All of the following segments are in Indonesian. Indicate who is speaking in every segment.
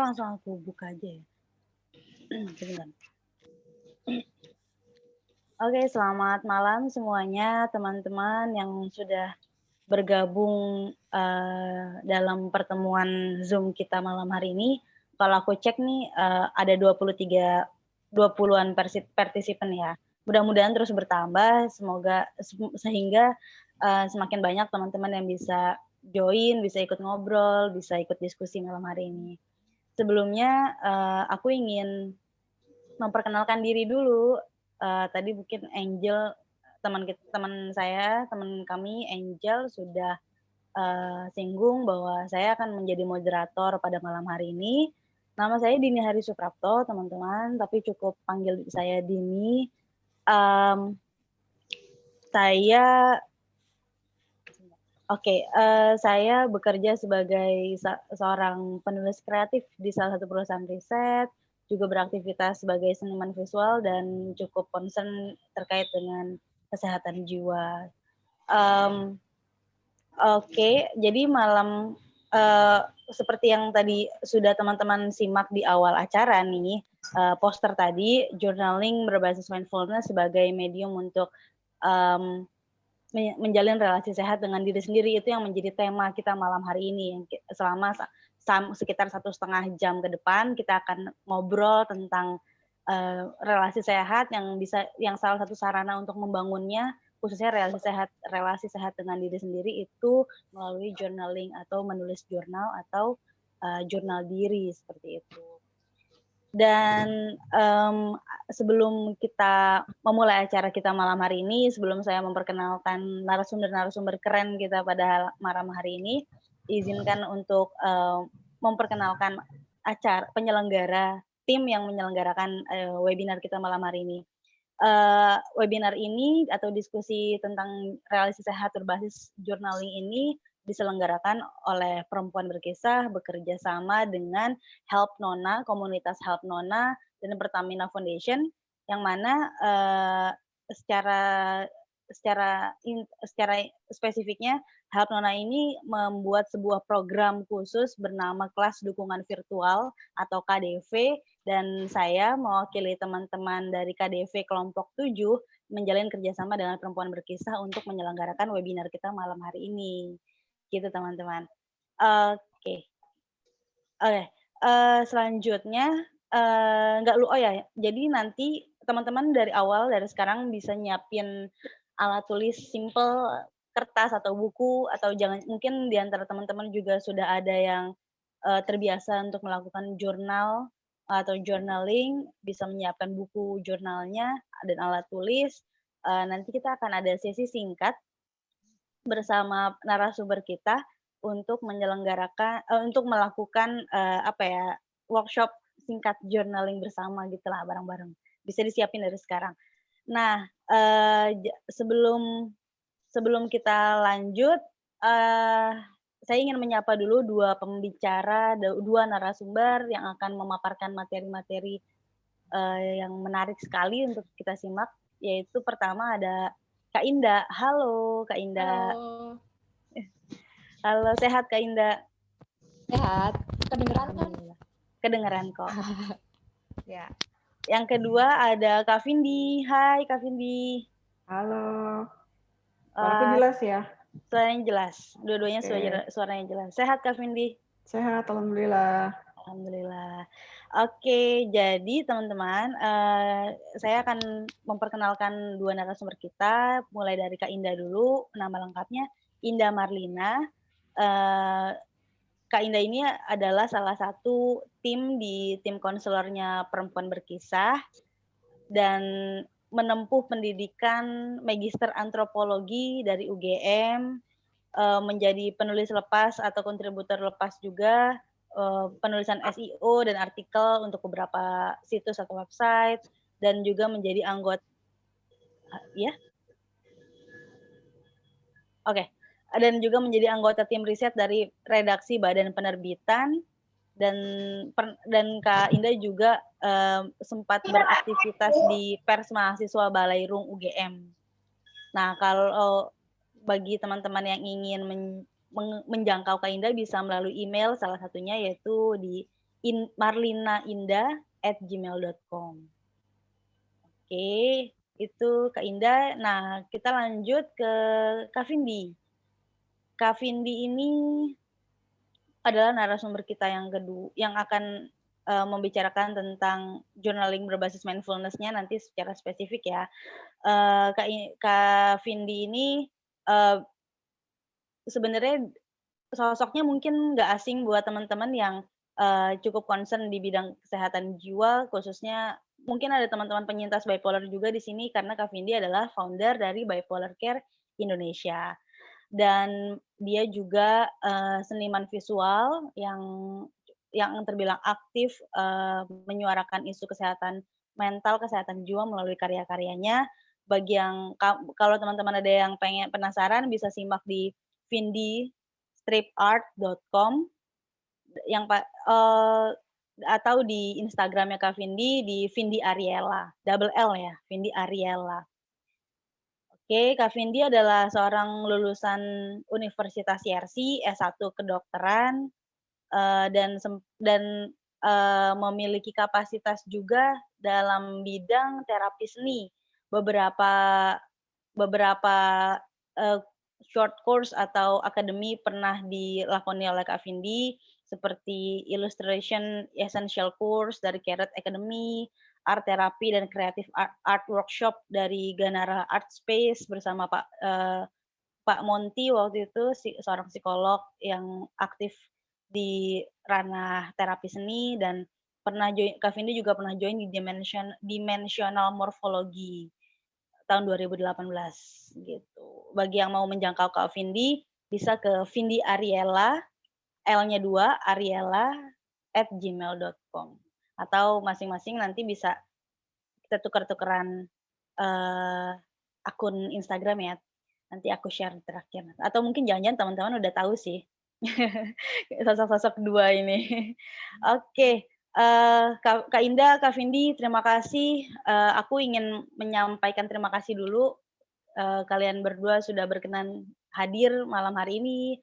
Speaker 1: langsung aku buka aja ya. Sebentar. Oke, selamat malam semuanya teman-teman yang sudah bergabung dalam pertemuan Zoom kita malam hari ini. Kalau aku cek nih ada 20-an partisipan ya. Mudah-mudahan terus bertambah, semoga sehingga semakin banyak teman-teman yang bisa join, bisa ikut ngobrol, bisa ikut diskusi malam hari ini. Sebelumnya aku ingin memperkenalkan diri dulu. Tadi mungkin Angel, teman kami Angel sudah singgung bahwa saya akan menjadi moderator pada malam hari ini. Nama saya Dini Hari Suprapto, teman-teman, tapi cukup panggil saya Dini. Saya bekerja sebagai seorang penulis kreatif di salah satu perusahaan riset, juga beraktivitas sebagai seniman visual dan cukup concern terkait dengan kesehatan jiwa. Jadi malam seperti yang tadi sudah teman-teman simak di awal acara nih, poster tadi, journaling berbasis mindfulness sebagai medium untuk menjalin relasi sehat dengan diri sendiri, itu yang menjadi tema kita malam hari ini. Selama sekitar 1,5 jam ke depan kita akan ngobrol tentang relasi sehat yang salah satu sarana untuk membangunnya, khususnya relasi sehat dengan diri sendiri itu melalui journaling atau menulis jurnal atau jurnal diri seperti itu. Dan sebelum kita memulai acara kita malam hari ini, sebelum saya memperkenalkan narasumber-narasumber keren kita pada malam hari ini, izinkan untuk memperkenalkan penyelenggara, tim yang menyelenggarakan webinar kita malam hari ini. Webinar ini atau diskusi tentang relasi sehat berbasis journaling ini diselenggarakan oleh Perempuan Berkisah bekerja sama dengan Help Nona, komunitas Help Nona, dan Pertamina Foundation, yang mana secara spesifiknya Help Nona ini membuat sebuah program khusus bernama Kelas Dukungan Virtual atau KDV, dan saya mewakili teman-teman dari KDV kelompok 7 menjalin kerjasama dengan Perempuan Berkisah untuk menyelenggarakan webinar kita malam hari ini. Gitu teman-teman. Oke. Selanjutnya jadi nanti teman-teman dari sekarang bisa nyiapin alat tulis simple, kertas atau buku, atau mungkin di antara teman-teman juga sudah ada yang terbiasa untuk melakukan jurnal atau journaling, bisa menyiapkan buku jurnalnya dan alat tulis. Nanti kita akan ada sesi singkat bersama narasumber kita untuk melakukan workshop singkat journaling bersama gitulah bareng-bareng. Bisa disiapin dari sekarang. Nah, sebelum kita lanjut, saya ingin menyapa dulu dua narasumber yang akan memaparkan materi-materi yang menarik sekali untuk kita simak, yaitu pertama ada Kak Indah. Halo Kak Indah. Halo, sehat Kak Indah?
Speaker 2: Sehat. Kedengeran kan?
Speaker 1: Kedengeran kok.
Speaker 2: Ya.
Speaker 1: Yang kedua ada Kak Vindi. Hai Kak Vindi.
Speaker 3: Halo. Suaraku jelas ya?
Speaker 1: Suaranya jelas. Dua-duanya suaranya jelas. Sehat Kak Vindi?
Speaker 3: Sehat, alhamdulillah.
Speaker 1: Alhamdulillah. Oke, jadi teman-teman, saya akan memperkenalkan dua narasumber kita, mulai dari Kak Indah dulu. Nama lengkapnya Indah Marlina. Kak Indah ini adalah salah satu tim konselornya Perempuan Berkisah dan menempuh pendidikan Magister Antropologi dari UGM, menjadi penulis lepas atau kontributor lepas juga, penulisan SEO dan artikel untuk beberapa situs atau website, dan juga menjadi anggota dan juga menjadi anggota tim riset dari redaksi Badan Penerbitan, dan Kak Indah juga sempat beraktivitas di Pers Mahasiswa Balairung UGM. Nah, kalau bagi teman-teman yang ingin menjangkau Kak Indah bisa melalui email, salah satunya yaitu di marlinaindah@gmail.com. Oke, itu Kak Indah. Nah, kita lanjut ke Kak Vindi. Kak Vindi ini adalah narasumber kita yang akan membicarakan tentang journaling berbasis mindfulness-nya nanti secara spesifik ya. Kak Vindi ini sebenarnya sosoknya mungkin nggak asing buat teman-teman yang cukup concern di bidang kesehatan jiwa, khususnya mungkin ada teman-teman penyintas bipolar juga di sini karena Kak Vindi adalah founder dari Bipolar Care Indonesia. Dan dia juga seniman visual yang terbilang aktif menyuarakan isu kesehatan mental, kesehatan jiwa melalui karya-karyanya. Bagi yang kalau teman-teman ada yang penasaran bisa simak di vindistripart.com atau di Instagramnya Kak Vindi di Vindi Ariela, double L ya, Vindi Ariela. Oke, Kak Vindi adalah seorang lulusan Universitas Yersi, S1 Kedokteran, dan memiliki kapasitas juga dalam bidang terapi seni. Beberapa short course atau akademi pernah dilakoni oleh Kak Vindi, seperti Illustration Essential Course dari Carrot Academy, Art Therapy dan Creative Art Workshop dari Ganara Art Space bersama Pak Monty waktu itu seorang psikolog yang aktif di ranah terapi seni dan Kak Vindi juga pernah join di Dimensional Morphology tahun 2018 gitu. Bagi yang mau menjangkau Kak Vindi bisa ke Vindi Ariela, L-nya 2, ariela@gmail.com. Atau masing-masing nanti bisa kita tukar-tukeran akun Instagram ya. Nanti aku share terakhir. Atau mungkin jangan-jangan teman-teman udah tahu sih. Sosok-sosok dua ini. Oke, Kak Indah, Kak Vindi, terima kasih. Aku ingin menyampaikan terima kasih dulu. Kalian berdua sudah berkenan hadir malam hari ini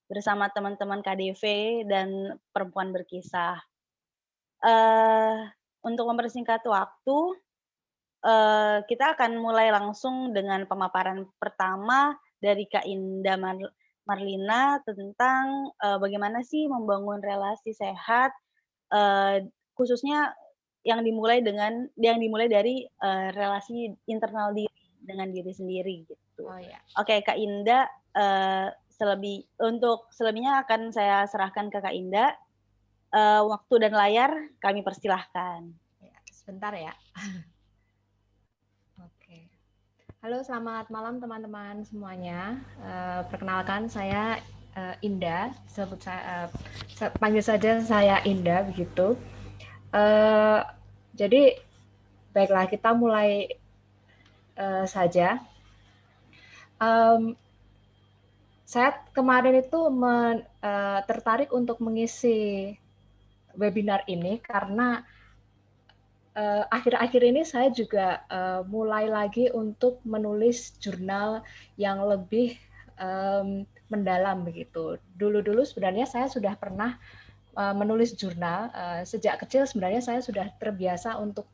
Speaker 1: bersama teman-teman KDV dan Perempuan Berkisah. Untuk mempersingkat waktu, kita akan mulai langsung dengan pemaparan pertama dari Kak Indah Marlina tentang bagaimana sih membangun relasi sehat, khususnya yang dimulai dari relasi internal diri dengan diri sendiri gitu.
Speaker 2: Oh ya.
Speaker 1: Oke, Kak Indah, untuk selebihnya akan saya serahkan ke Kak Indah. Waktu dan layar kami persilahkan.
Speaker 2: Ya, sebentar ya. Oke. Halo, selamat malam teman-teman semuanya. Perkenalkan saya Indah, panggil saja saya Indah begitu. Jadi baiklah, kita mulai saja. Saya kemarin itu tertarik untuk mengisi webinar ini karena akhir-akhir ini saya juga mulai lagi untuk menulis jurnal yang lebih mendalam begitu. Dulu-dulu sebenarnya saya sudah pernah menulis jurnal. Sejak kecil sebenarnya saya sudah terbiasa untuk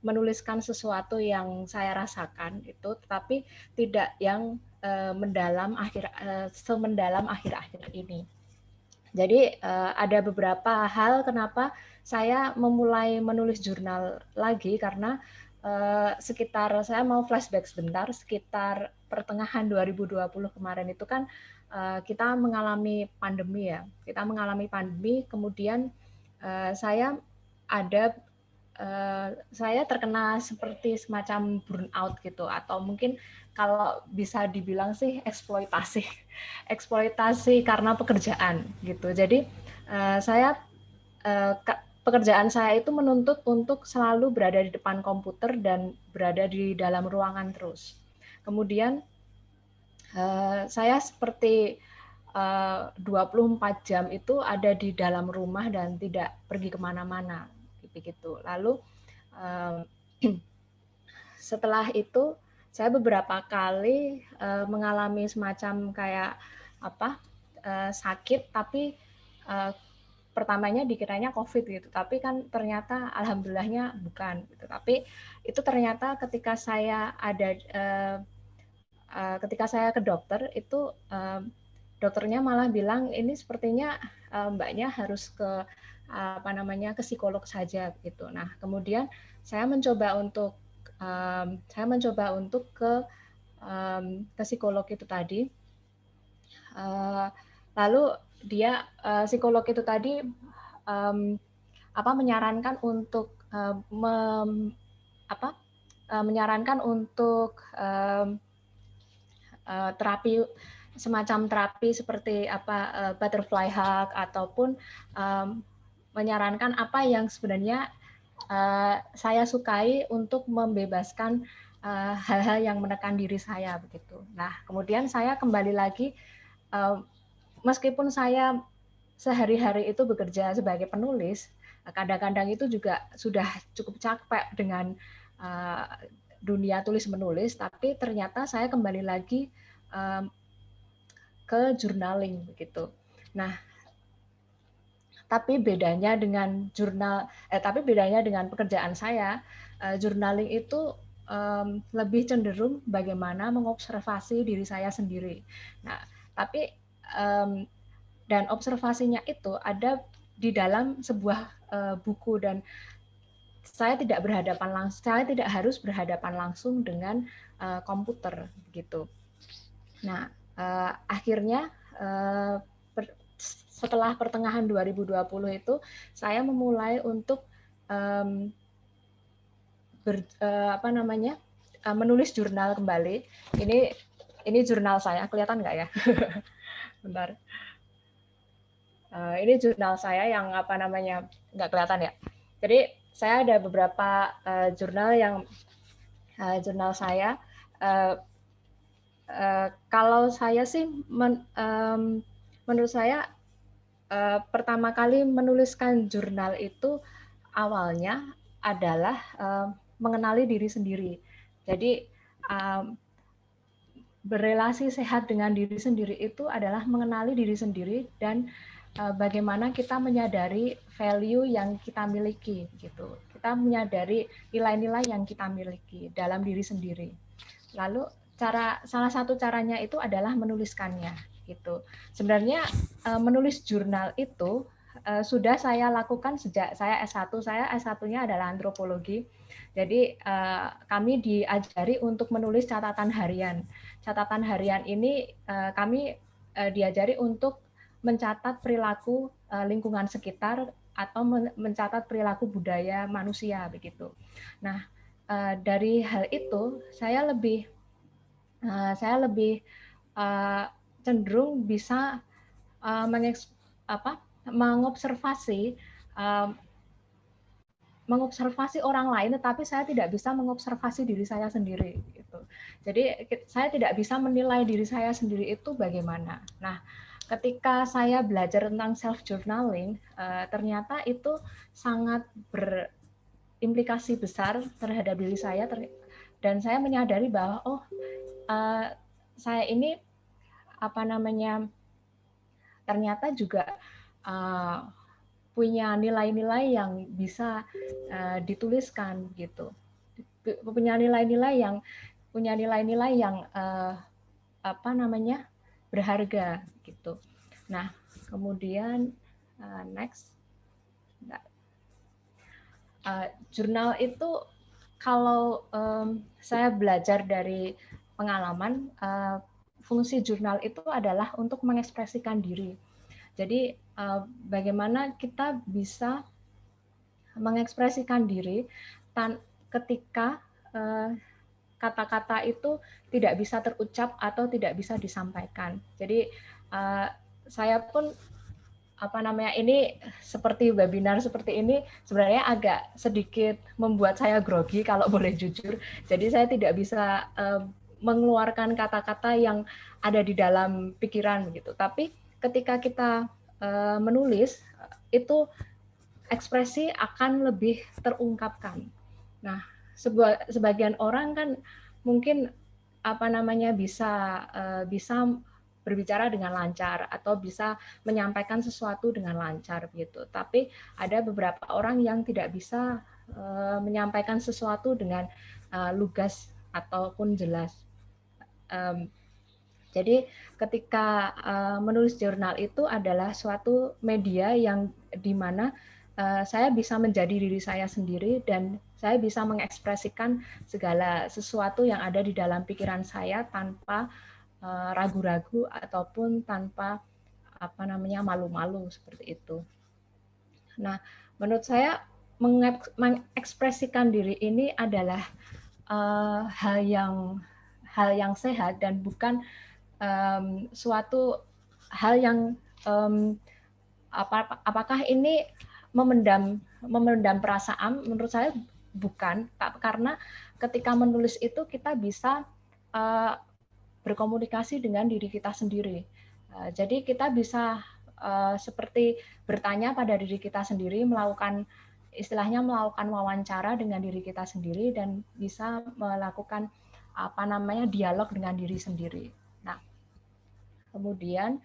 Speaker 2: menuliskan sesuatu yang saya rasakan itu, tetapi tidak yang semendalam akhir-akhir ini. Jadi ada beberapa hal kenapa saya memulai menulis jurnal lagi karena saya mau flashback sebentar, sekitar pertengahan 2020 kemarin itu kan kita mengalami pandemi ya. Kita mengalami pandemi, kemudian saya terkena seperti semacam burnout gitu, atau mungkin kalau bisa dibilang sih eksploitasi karena pekerjaan gitu. Jadi pekerjaan saya itu menuntut untuk selalu berada di depan komputer dan berada di dalam ruangan terus. Kemudian saya seperti 24 jam itu ada di dalam rumah dan tidak pergi kemana-mana gitu. Lalu setelah itu saya beberapa kali mengalami semacam kayak sakit, tapi pertamanya dikiranya COVID gitu, tapi kan ternyata alhamdulillahnya bukan gitu. Tapi itu ternyata ketika saya ketika saya ke dokter itu dokternya malah bilang ini sepertinya mbaknya harus ke ke psikolog saja gitu. Nah, kemudian saya mencoba untuk ke psikolog itu tadi. Lalu dia psikolog itu tadi menyarankan untuk terapi, semacam terapi seperti butterfly hug, ataupun menyarankan apa yang sebenarnya saya sukai untuk membebaskan hal-hal yang menekan diri saya begitu. Nah, kemudian saya kembali lagi, meskipun saya sehari-hari itu bekerja sebagai penulis, kadang-kadang itu juga sudah cukup capek dengan dunia tulis menulis, tapi ternyata saya kembali lagi ke journaling begitu. Nah, tapi bedanya dengan pekerjaan saya, journaling itu lebih cenderung bagaimana mengobservasi diri saya sendiri. Nah, tapi dan observasinya itu ada di dalam sebuah buku, dan saya tidak harus berhadapan langsung dengan komputer gitu. Nah, akhirnya setelah pertengahan 2020 itu saya memulai untuk menulis jurnal kembali. Ini jurnal saya, kelihatan nggak ya? Bentar. Ini jurnal saya yang nggak kelihatan ya. Jadi saya ada beberapa jurnal saya. Kalau saya sih menurut saya pertama kali menuliskan jurnal itu awalnya adalah mengenali diri sendiri. Jadi berrelasi sehat dengan diri sendiri itu adalah mengenali diri sendiri dan bagaimana kita menyadari value yang kita miliki gitu. Kita menyadari nilai-nilai yang kita miliki dalam diri sendiri. Lalu salah satu caranya itu adalah menuliskannya gitu. Sebenarnya menulis jurnal itu sudah saya lakukan sejak saya S1. Saya S1-nya adalah antropologi. Jadi kami diajari untuk menulis catatan harian. Catatan harian ini kami diajari untuk mencatat perilaku lingkungan sekitar atau mencatat perilaku budaya manusia begitu. Nah, dari hal itu saya lebih cenderung bisa mengobservasi orang lain, tetapi saya tidak bisa mengobservasi diri saya sendiri gitu. Jadi saya tidak bisa menilai diri saya sendiri itu bagaimana. Nah, ketika saya belajar tentang self journaling, ternyata itu sangat berimplikasi besar terhadap diri saya, dan saya menyadari bahwa saya ini ternyata juga punya nilai-nilai yang bisa dituliskan gitu, punya nilai-nilai yang berharga gitu. Nah, kemudian next, jurnal itu kalau saya belajar dari pengalaman, fungsi jurnal itu adalah untuk mengekspresikan diri. Jadi bagaimana kita bisa mengekspresikan diri ketika kata-kata itu tidak bisa terucap atau tidak bisa disampaikan. Jadi saya pun ini seperti webinar seperti ini sebenarnya agak sedikit membuat saya grogi kalau boleh jujur. Jadi saya tidak bisa mengeluarkan kata-kata yang ada di dalam pikiran gitu. Tapi ketika kita menulis itu ekspresi akan lebih terungkapkan. Nah, sebagian orang kan mungkin bisa berbicara dengan lancar atau bisa menyampaikan sesuatu dengan lancar gitu. Tapi ada beberapa orang yang tidak bisa menyampaikan sesuatu dengan lugas ataupun jelas. Jadi ketika menulis jurnal itu adalah suatu media yang di mana saya bisa menjadi diri saya sendiri dan saya bisa mengekspresikan segala sesuatu yang ada di dalam pikiran saya tanpa ragu-ragu ataupun tanpa malu-malu seperti itu. Nah, menurut saya mengekspresikan diri ini adalah hal yang sehat dan bukan suatu hal yang apakah ini memendam perasaan. Menurut saya bukan, karena ketika menulis itu kita bisa berkomunikasi dengan diri kita sendiri. Jadi kita bisa seperti bertanya pada diri kita sendiri, melakukan wawancara dengan diri kita sendiri dan bisa melakukan dialog dengan diri sendiri. Nah, kemudian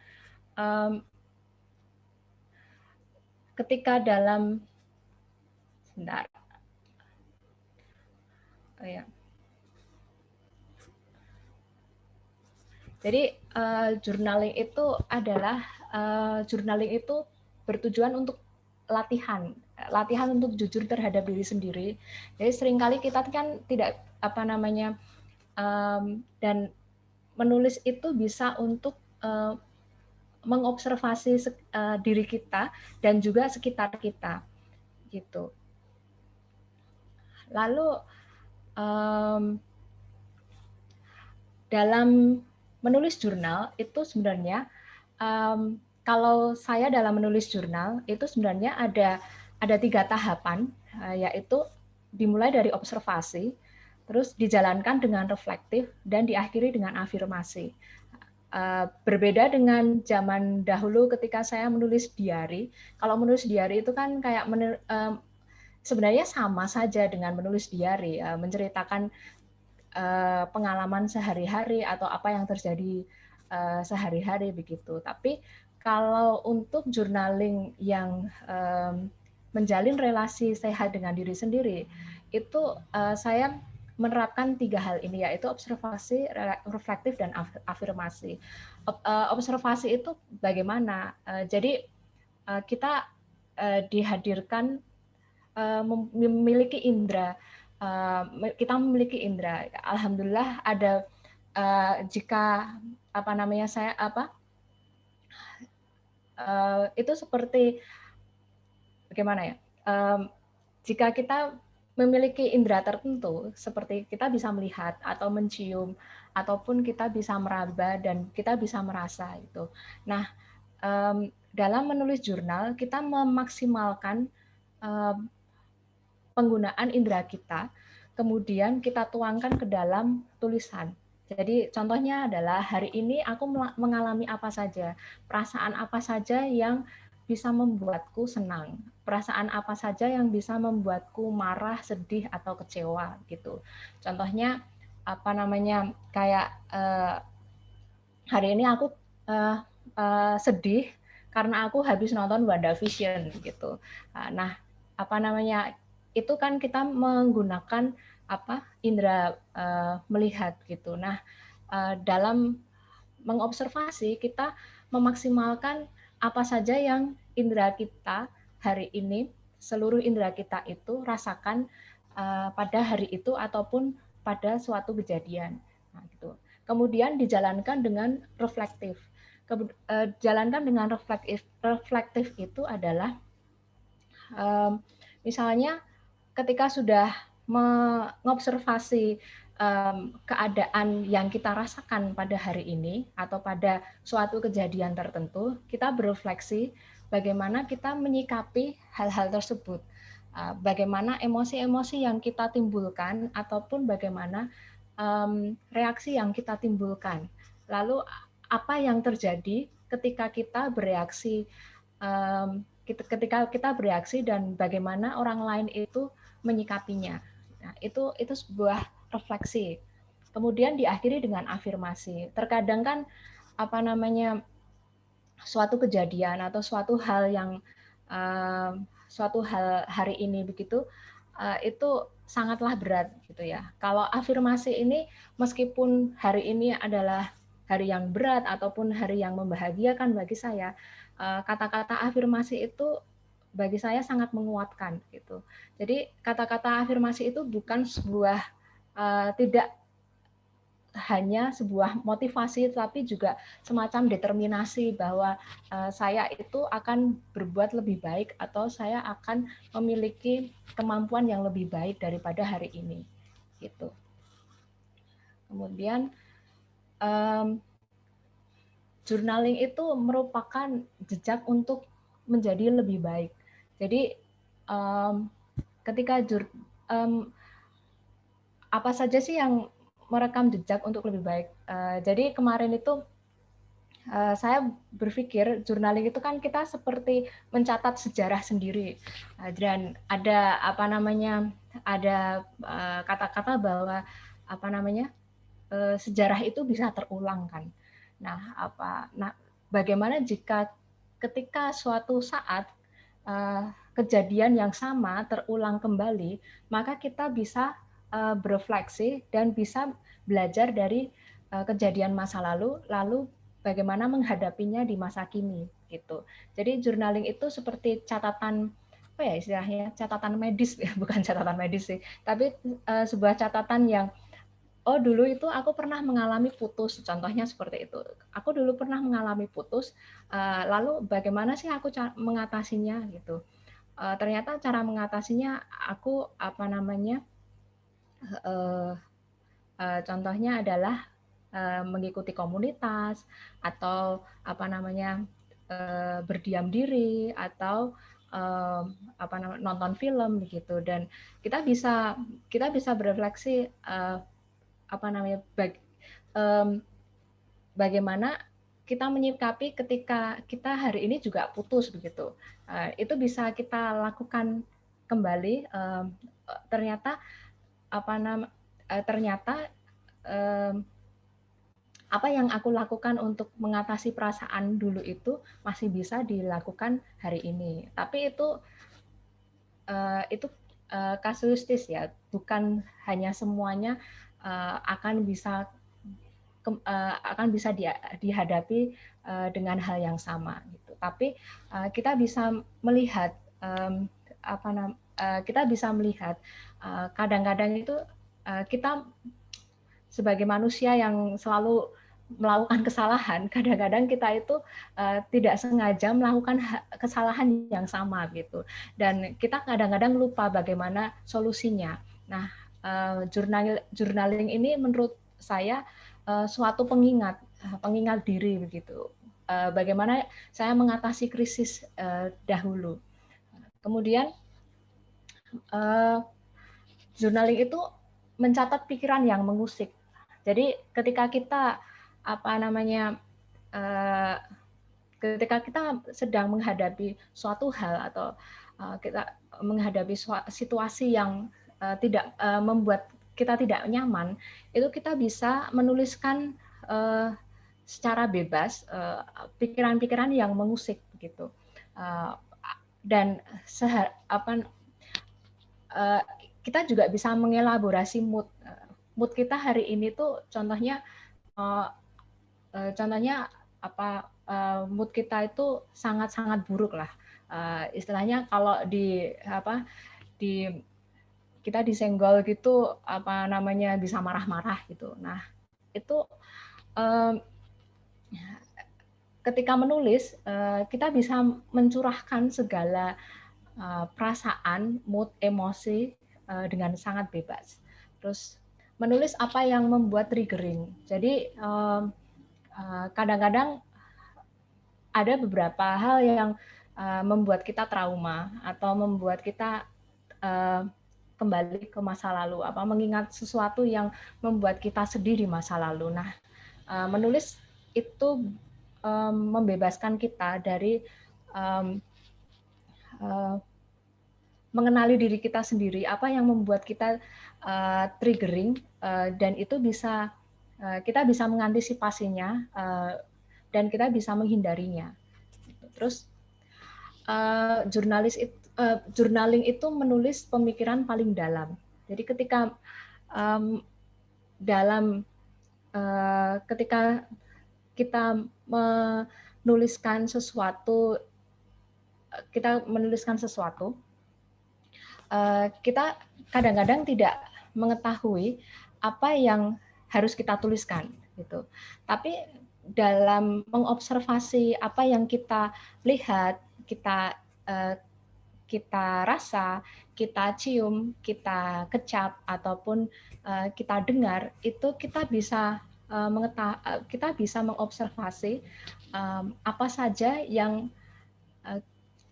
Speaker 2: ketika dalam Jadi journaling itu bertujuan untuk latihan untuk jujur terhadap diri sendiri. Jadi seringkali kita kan tidak dan menulis itu bisa untuk mengobservasi diri kita dan juga sekitar kita, gitu. Lalu dalam menulis jurnal itu sebenarnya kalau saya dalam menulis jurnal itu sebenarnya ada 3 tahapan, yaitu dimulai dari observasi, terus dijalankan dengan reflektif dan diakhiri dengan afirmasi. Berbeda dengan zaman dahulu ketika saya menulis diary. Kalau menulis diary itu kan kayak sebenarnya sama saja dengan menulis diary, menceritakan pengalaman sehari-hari atau apa yang terjadi sehari-hari begitu. Tapi kalau untuk journaling yang menjalin relasi sehat dengan diri sendiri, itu saya menerapkan 3 hal ini, yaitu observasi, reflektif, dan afirmasi. Observasi itu bagaimana? Jadi kita dihadirkan memiliki indera. Kita memiliki indera. Alhamdulillah ada jika itu seperti bagaimana ya? Jika kita memiliki indera tertentu, seperti kita bisa melihat atau mencium, ataupun kita bisa meraba dan kita bisa merasa itu. Nah, dalam menulis jurnal kita memaksimalkan penggunaan indera kita, kemudian kita tuangkan ke dalam tulisan. Jadi contohnya adalah hari ini aku mengalami apa saja, perasaan apa saja yang bisa membuatku senang, perasaan apa saja yang bisa membuatku marah, sedih, atau kecewa gitu. Contohnya kayak hari ini aku sedih karena aku habis nonton WandaVision gitu. Nah, itu kan kita menggunakan indera melihat gitu. Nah, dalam mengobservasi kita memaksimalkan apa saja yang indera kita hari ini, seluruh indera kita itu rasakan pada hari itu ataupun pada suatu kejadian. Nah, gitu. Kemudian dijalankan dengan reflektif. Jalankan dengan reflektif itu adalah misalnya ketika sudah mengobservasi keadaan yang kita rasakan pada hari ini atau pada suatu kejadian tertentu, kita berefleksi bagaimana kita menyikapi hal-hal tersebut, bagaimana emosi-emosi yang kita timbulkan ataupun bagaimana reaksi yang kita timbulkan. Lalu apa yang terjadi ketika kita bereaksi, dan bagaimana orang lain itu menyikapinya. Nah, itu sebuah refleksi. Kemudian diakhiri dengan afirmasi. Terkadang kan apa namanya, suatu kejadian atau suatu hal yang suatu hal hari ini begitu, itu sangatlah berat gitu ya. Kalau afirmasi ini meskipun hari ini adalah hari yang berat ataupun hari yang membahagiakan bagi saya, kata-kata afirmasi itu bagi saya sangat menguatkan gitu. Jadi kata-kata afirmasi itu bukan sebuah tidak hanya sebuah motivasi, tapi juga semacam determinasi bahwa saya itu akan berbuat lebih baik atau saya akan memiliki kemampuan yang lebih baik daripada hari ini, gitu. Kemudian journaling itu merupakan jejak untuk menjadi lebih baik. Jadi ketika apa saja sih yang merekam jejak untuk lebih baik. Jadi kemarin itu saya berpikir journaling itu kan kita seperti mencatat sejarah sendiri, dan ada apa namanya, ada kata-kata bahwa apa namanya, sejarah itu bisa terulang kan. Nah, bagaimana jika ketika suatu saat kejadian yang sama terulang kembali, maka kita bisa berefleksi dan bisa belajar dari kejadian masa lalu bagaimana menghadapinya di masa kini gitu. Jadi journaling itu seperti catatan, apa ya istilahnya, catatan medis ya, bukan catatan medis sih, tapi sebuah catatan yang dulu itu aku pernah mengalami putus, contohnya seperti itu. Aku dulu pernah mengalami putus, lalu bagaimana sih aku mengatasinya gitu. Ternyata cara mengatasinya aku apa namanya, contohnya adalah mengikuti komunitas atau apa namanya, berdiam diri atau apa namanya, nonton film begitu. Dan kita bisa berefleksi apa namanya, bagaimana kita menyikapi ketika kita hari ini juga putus begitu. Itu bisa kita lakukan kembali. Ternyata apa yang aku lakukan untuk mengatasi perasaan dulu itu masih bisa dilakukan hari ini. Tapi itu kasuistis ya, bukan hanya semuanya akan bisa dihadapi dengan hal yang sama gitu. Tapi kita bisa melihat kadang-kadang itu kita sebagai manusia yang selalu melakukan kesalahan, kadang-kadang kita itu tidak sengaja melakukan kesalahan yang sama gitu, dan kita kadang-kadang lupa bagaimana solusinya. Nah, journaling ini menurut saya suatu pengingat diri begitu. Bagaimana saya mengatasi krisis dahulu. Kemudian journaling itu mencatat pikiran yang mengusik. Jadi ketika kita ketika kita sedang menghadapi suatu hal atau kita menghadapi situasi yang tidak membuat kita tidak nyaman, itu kita bisa menuliskan secara bebas pikiran-pikiran yang mengusik begitu. Dan kita juga bisa mengelaborasi mood kita hari ini tuh, contohnya mood kita itu sangat-sangat buruk lah, istilahnya kalau kita disenggol gitu bisa marah-marah gitu. Nah itu ketika menulis kita bisa mencurahkan segala perasaan, mood, emosi dengan sangat bebas. Terus menulis apa yang membuat triggering. Jadi kadang-kadang ada beberapa hal yang membuat kita trauma atau membuat kita kembali ke masa lalu, mengingat sesuatu yang membuat kita sedih di masa lalu. Nah, menulis itu membebaskan kita dari mengenali diri kita sendiri, apa yang membuat kita triggering, dan itu kita bisa mengantisipasinya dan kita bisa menghindarinya. Terus journaling itu menulis pemikiran paling dalam. Jadi ketika ketika kita menuliskan sesuatu, kita kadang-kadang tidak mengetahui apa yang harus kita tuliskan gitu. Tapi dalam mengobservasi apa yang kita lihat, kita rasa, kita cium, kita kecap ataupun kita dengar, itu kita bisa mengobservasi apa saja yang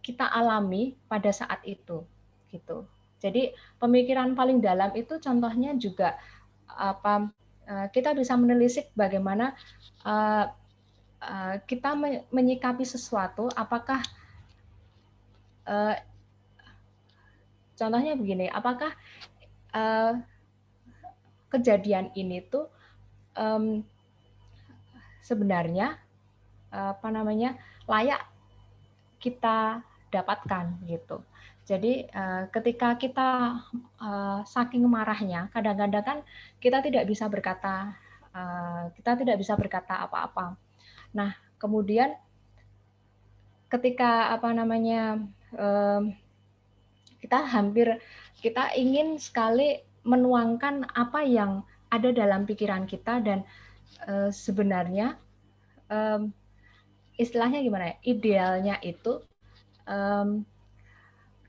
Speaker 2: kita alami pada saat itu gitu. Jadi pemikiran paling dalam itu contohnya juga kita bisa menelisik bagaimana kita menyikapi sesuatu, apakah contohnya begini, apakah kejadian ini tuh sebenarnya layak kita dapatkan gitu. Jadi ketika kita saking marahnya, kadang-kadang kan kita tidak bisa berkata apa-apa. Nah, kemudian ketika kita ingin sekali menuangkan apa yang ada dalam pikiran kita, dan sebenarnya istilahnya gimana ya, idealnya itu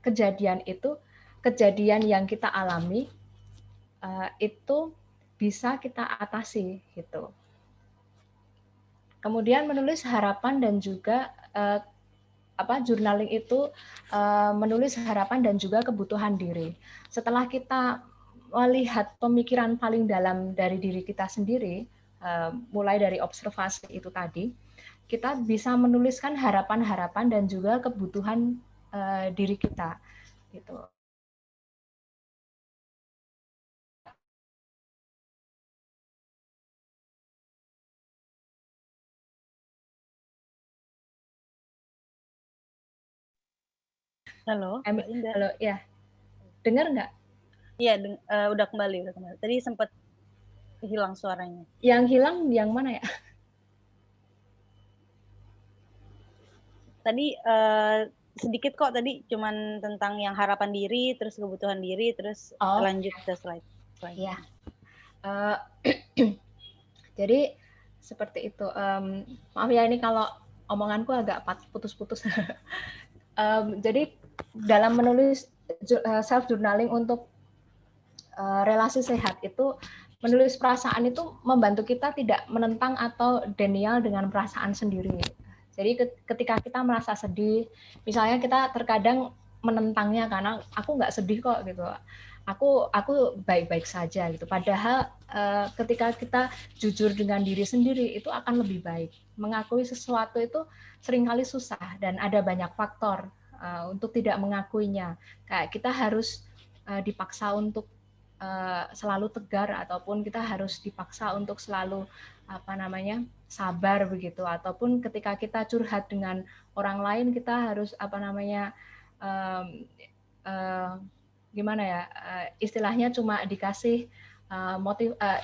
Speaker 2: kejadian yang kita alami itu bisa kita atasi gitu. Kemudian menulis harapan dan juga journaling itu menulis harapan dan juga kebutuhan diri. Setelah kita melihat pemikiran paling dalam dari diri kita sendiri, mulai dari observasi itu tadi, kita bisa menuliskan harapan-harapan dan juga kebutuhan diri kita gitu.
Speaker 1: Halo, Mbak Indah.
Speaker 2: Halo, ya. Dengar nggak?
Speaker 1: Iya, udah kembali. Tadi sempat hilang suaranya.
Speaker 2: Yang hilang yang mana ya?
Speaker 1: Tadi sedikit kok, tadi cuman tentang yang harapan diri, terus kebutuhan diri, terus lanjut ke slide.
Speaker 2: Ya. Jadi seperti itu. Maaf ya, ini kalau omonganku agak putus-putus. Jadi dalam menulis self journaling untuk relasi sehat itu, menulis perasaan itu membantu kita tidak menentang atau denial dengan perasaan sendiri. Jadi ketika kita merasa sedih, misalnya kita terkadang menentangnya karena aku nggak sedih kok gitu, aku baik-baik saja gitu. Padahal ketika kita jujur dengan diri sendiri itu akan lebih baik. Mengakui sesuatu itu seringkali susah dan ada banyak faktor untuk tidak mengakuinya. Kayak kita harus dipaksa untuk selalu tegar, ataupun kita harus dipaksa untuk selalu sabar begitu, ataupun ketika kita curhat dengan orang lain kita harus gimana ya, istilahnya cuma dikasih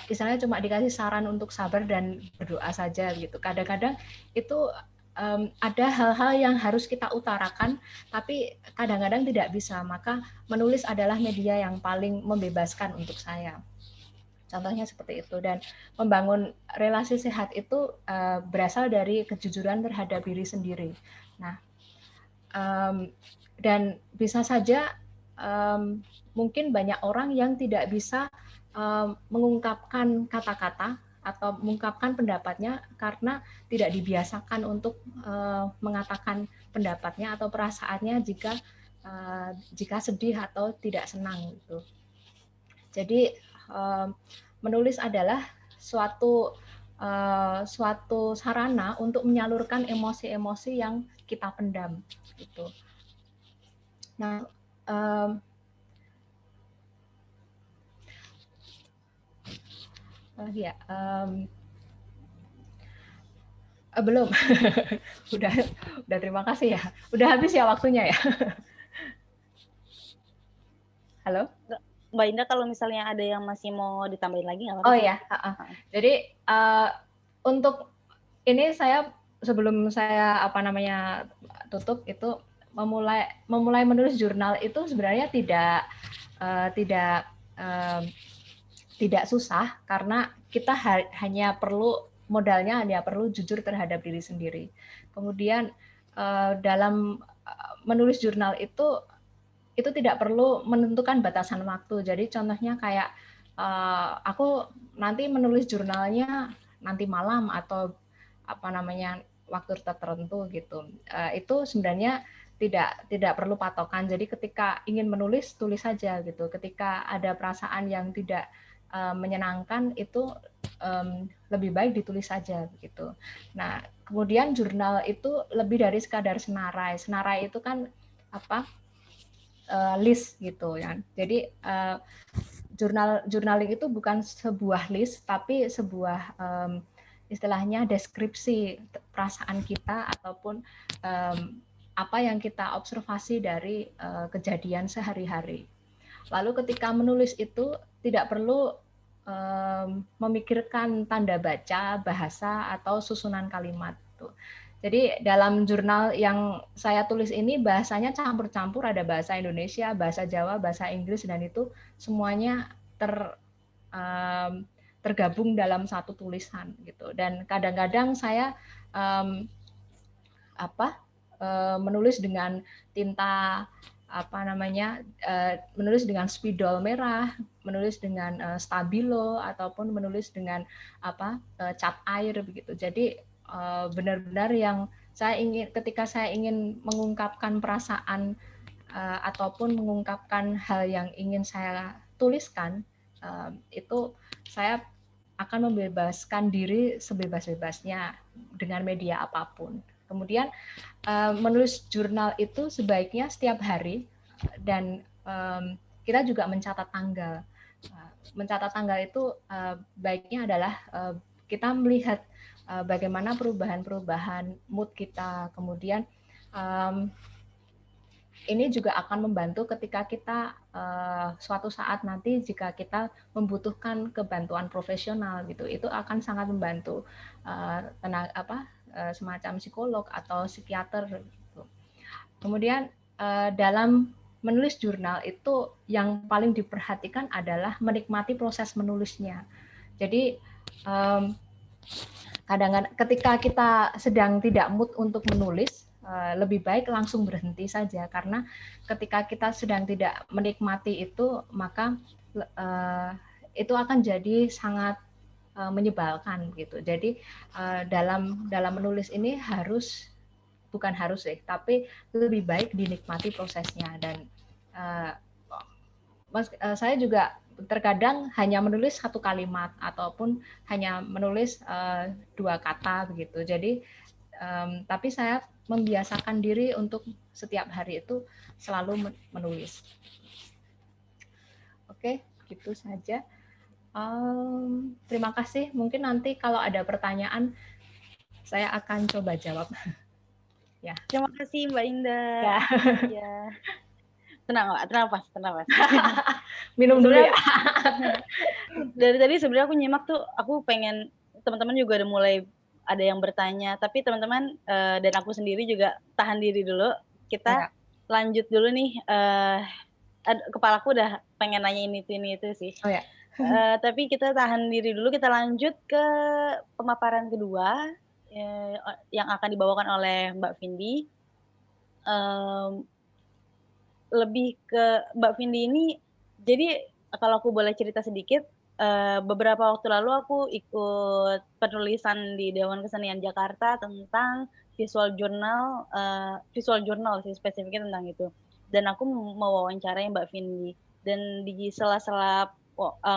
Speaker 2: istilahnya cuma dikasih saran untuk sabar dan berdoa saja gitu. Kadang-kadang itu ada hal-hal yang harus kita utarakan, tapi kadang-kadang tidak bisa. Maka menulis adalah media yang paling membebaskan untuk saya. Contohnya seperti itu. Dan membangun relasi sehat itu berasal dari kejujuran terhadap diri sendiri. Nah, dan bisa saja mungkin banyak orang yang tidak bisa mengungkapkan kata-kata atau mengungkapkan pendapatnya karena tidak dibiasakan untuk mengatakan pendapatnya atau perasaannya jika sedih atau tidak senang gitu. Jadi menulis adalah suatu sarana untuk menyalurkan emosi-emosi yang kita pendam gitu. Nah, Belum. udah terima kasih ya. Udah habis ya waktunya ya. Halo?
Speaker 1: Mbak Indah, kalau misalnya ada yang masih mau ditambahin lagi nggak apa-apa.
Speaker 2: Oh ya. Jadi untuk ini saya sebelum saya tutup itu memulai menulis jurnal itu sebenarnya tidak susah, karena kita hanya perlu jujur terhadap diri sendiri. Kemudian dalam menulis jurnal itu tidak perlu menentukan batasan waktu. Jadi contohnya kayak aku nanti menulis jurnalnya nanti malam atau waktu tertentu gitu. Itu sebenarnya tidak perlu patokan. Jadi ketika ingin menulis, tulis saja gitu. Ketika ada perasaan yang tidak menyenangkan, itu lebih baik ditulis saja begitu. Nah, kemudian jurnal itu lebih dari sekadar senarai. Senarai itu kan list gitu ya. Jadi journaling itu bukan sebuah list, tapi sebuah istilahnya deskripsi perasaan kita ataupun apa yang kita observasi dari kejadian sehari-hari. Lalu ketika menulis itu tidak perlu memikirkan tanda baca, bahasa, atau susunan kalimat. Jadi dalam jurnal yang saya tulis ini bahasanya campur-campur, ada bahasa Indonesia, bahasa Jawa, bahasa Inggris, dan itu semuanya tergabung dalam satu tulisan gitu. Dan kadang-kadang saya menulis dengan tinta menulis dengan spidol merah, menulis dengan stabilo, ataupun menulis dengan cat air begitu. Jadi benar-benar yang ketika saya ingin mengungkapkan perasaan ataupun mengungkapkan hal yang ingin saya tuliskan, itu saya akan membebaskan diri sebebas-bebasnya dengan media apapun. Kemudian menulis jurnal itu sebaiknya setiap hari, dan kita juga mencatat tanggal. Mencatat tanggal itu baiknya adalah kita melihat bagaimana perubahan mood kita. Kemudian ini juga akan membantu ketika kita suatu saat nanti jika kita membutuhkan kebantuan profesional gitu, itu akan sangat membantu semacam psikolog atau psikiater gitu. Kemudian dalam menulis jurnal itu yang paling diperhatikan adalah menikmati proses menulisnya. Jadi kadang-kadang ketika kita sedang tidak mood untuk menulis, lebih baik langsung berhenti saja, karena ketika kita sedang tidak menikmati itu, maka itu akan jadi sangat menyebalkan gitu. Jadi dalam menulis ini tapi lebih baik dinikmati prosesnya. Dan saya juga terkadang hanya menulis satu kalimat ataupun hanya menulis 2 kata begitu. Jadi tapi saya membiasakan diri untuk setiap hari itu selalu menulis. Oke, gitu saja. Terima kasih. Mungkin nanti kalau ada pertanyaan saya akan coba jawab.
Speaker 1: Ya. Terima kasih Mbak Indah.
Speaker 2: Ya.
Speaker 1: Ya. Tenang Pak.
Speaker 2: Minum dulu ya.
Speaker 1: Dari tadi sebenarnya aku nyimak tuh, aku pengen teman-teman juga udah mulai ada yang bertanya, tapi teman-teman dan aku sendiri juga tahan diri dulu. Kita lanjut dulu nih. Kepalaku udah pengen nanya ini itu sih.
Speaker 2: Oh ya.
Speaker 1: Tapi kita tahan diri dulu, kita lanjut ke pemaparan kedua yang akan dibawakan oleh Mbak Vindi. Lebih ke Mbak Vindi ini, jadi kalau aku boleh cerita sedikit, beberapa waktu lalu aku ikut penulisan di Dewan Kesenian Jakarta tentang visual journal sih, spesifiknya tentang itu. Dan aku mewawancarai Mbak Vindi, dan di sela-sela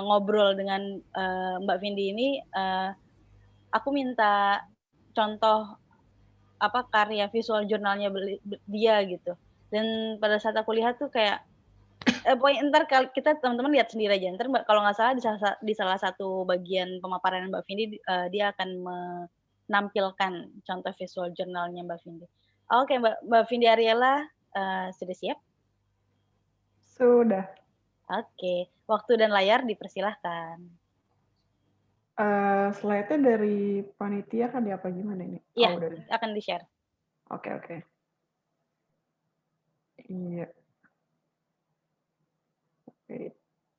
Speaker 1: ngobrol dengan Mbak Vindi ini, aku minta contoh karya visual jurnalnya dia gitu. Dan pada saat aku lihat tuh kayak pokoknya ntar kita teman-teman lihat sendiri aja. Ntar kalau nggak salah di salah satu bagian pemaparan Mbak Vindi, dia akan nampilkan contoh visual jurnalnya Mbak Vindi. Oke, Mbak Vindi Ariela, sudah siap?
Speaker 3: Sudah.
Speaker 1: Oke, waktu dan layar dipersilahkan.
Speaker 3: Slide-nya dari panitia kan ya apa gimana ini?
Speaker 1: Iya,
Speaker 3: Oh, udah deh.
Speaker 1: akan di-share.
Speaker 3: Oke. Iya.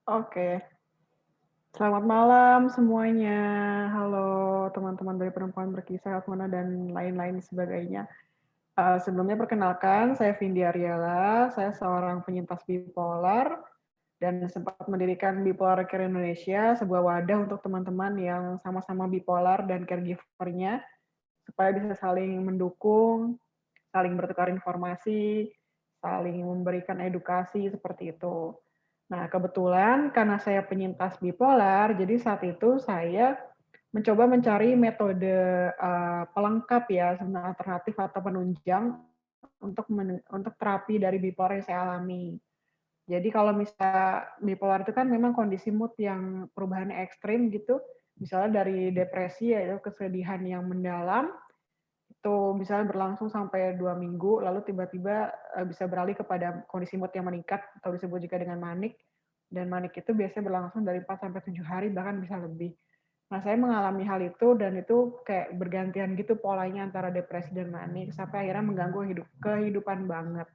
Speaker 3: Oke. Selamat malam semuanya. Halo teman-teman dari Perempuan Berkisah, Mana dan lain-lain sebagainya. Sebelumnya perkenalkan, saya Vindi Ariela. Saya seorang penyintas bipolar dan sempat mendirikan Bipolar Care Indonesia, sebuah wadah untuk teman-teman yang sama-sama bipolar dan caregiver-nya, supaya bisa saling mendukung, saling bertukar informasi, saling memberikan edukasi, seperti itu. Nah, kebetulan karena saya penyintas bipolar, jadi saat itu saya mencoba mencari metode pelengkap ya, sebenarnya alternatif atau penunjang untuk terapi dari bipolar yang saya alami. Jadi kalau misalnya bipolar itu kan memang kondisi mood yang perubahannya ekstrim gitu, misalnya dari depresi yaitu kesedihan yang mendalam, itu misalnya berlangsung sampai 2 minggu, lalu tiba-tiba bisa beralih kepada kondisi mood yang meningkat atau disebut juga dengan manik, dan manik itu biasanya berlangsung dari 4 sampai 7 hari bahkan bisa lebih. Nah, saya mengalami hal itu dan itu kayak bergantian gitu polanya antara depresi dan manik sampai akhirnya mengganggu kehidupan banget.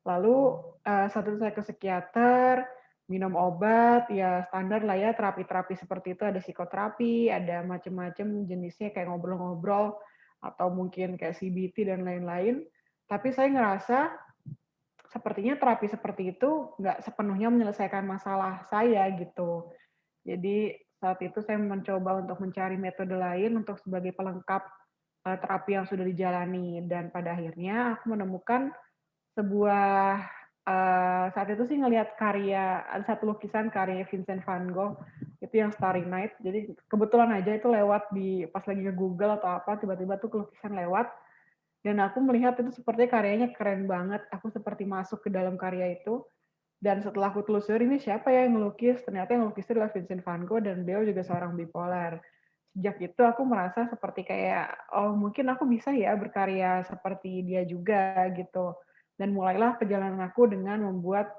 Speaker 3: Lalu saat itu saya ke psikiater, minum obat, ya standar lah ya terapi-terapi seperti itu, ada psikoterapi, ada macam-macam jenisnya kayak ngobrol-ngobrol, atau mungkin kayak CBT dan lain-lain. Tapi saya ngerasa sepertinya terapi seperti itu nggak sepenuhnya menyelesaikan masalah saya gitu. Jadi saat itu saya mencoba untuk mencari metode lain untuk sebagai pelengkap terapi yang sudah dijalani. Dan pada akhirnya aku menemukan sebuah saat itu sih ngelihat ada satu lukisan karya Vincent van Gogh itu yang Starry Night. Jadi kebetulan aja itu lewat pas lagi ke Google atau apa, tiba-tiba tuh lukisan lewat dan aku melihat itu seperti karyanya keren banget. Aku seperti masuk ke dalam karya itu. Dan setelah aku telusuri ini siapa ya yang ngelukis, ternyata yang ngelukis itu adalah Vincent van Gogh dan beliau juga seorang bipolar. Sejak itu aku merasa seperti kayak, oh mungkin aku bisa ya berkarya seperti dia juga gitu. Dan mulailah perjalanan aku dengan membuat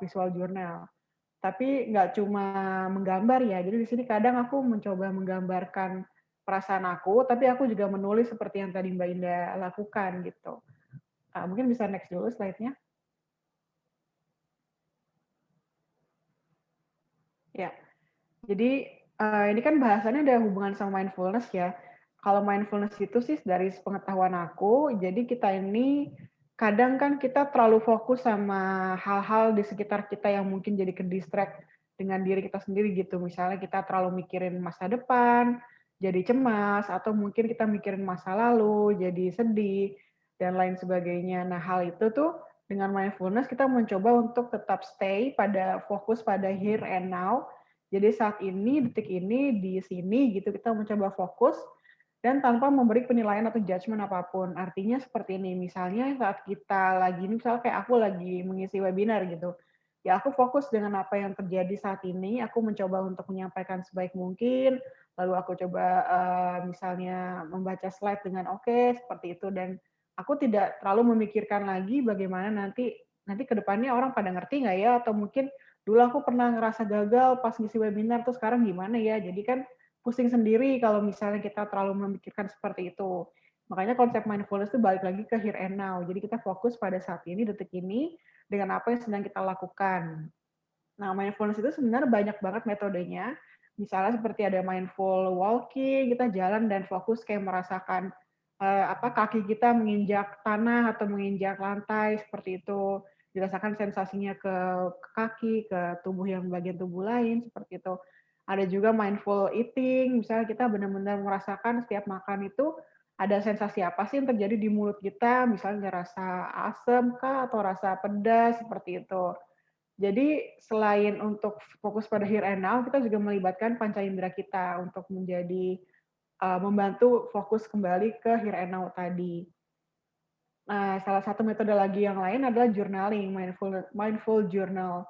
Speaker 3: visual journal. Tapi nggak cuma menggambar ya, jadi di sini kadang aku mencoba menggambarkan perasaan aku, tapi aku juga menulis seperti yang tadi Mbak Indah lakukan gitu. Mungkin bisa next dulu slide-nya. Ya, jadi ini kan bahasannya ada hubungan sama mindfulness ya. Kalau mindfulness itu sih dari pengetahuan aku, jadi kita ini kadang kan kita terlalu fokus sama hal-hal di sekitar kita yang mungkin jadi ke-distract dengan diri kita sendiri gitu. Misalnya kita terlalu mikirin masa depan, jadi cemas, atau mungkin kita mikirin masa lalu, jadi sedih, dan lain sebagainya. Nah, hal itu tuh dengan mindfulness kita mencoba untuk tetap stay pada fokus pada here and now. Jadi saat ini, detik ini, di sini gitu kita mencoba fokus dan tanpa memberi penilaian atau judgement apapun. Artinya seperti ini, misalnya saat kita lagi, misalnya kayak aku lagi mengisi webinar gitu, ya aku fokus dengan apa yang terjadi saat ini, aku mencoba untuk menyampaikan sebaik mungkin, lalu aku coba misalnya membaca slide dengan oke, seperti itu, dan aku tidak terlalu memikirkan lagi bagaimana nanti ke depannya orang pada ngerti nggak ya, atau mungkin dulu aku pernah ngerasa gagal pas ngisi webinar, tuh sekarang gimana ya, jadi kan pusing sendiri kalau misalnya kita terlalu memikirkan seperti itu. Makanya konsep mindfulness itu balik lagi ke here and now. Jadi kita fokus pada saat ini, detik ini, dengan apa yang sedang kita lakukan. Nah, mindfulness itu sebenarnya banyak banget metodenya. Misalnya seperti ada mindful walking, kita jalan dan fokus kayak merasakan kaki kita menginjak tanah atau menginjak lantai seperti itu. Dirasakan sensasinya ke kaki, ke tubuh yang bagian tubuh lain seperti itu. Ada juga mindful eating, misalnya kita benar-benar merasakan setiap makan itu ada sensasi apa sih yang terjadi di mulut kita, misalnya rasa asam kah atau rasa pedas seperti itu. Jadi selain untuk fokus pada here and now, kita juga melibatkan panca indera kita untuk menjadi membantu fokus kembali ke here and now tadi. Nah, salah satu metode lagi yang lain adalah journaling, mindful journal.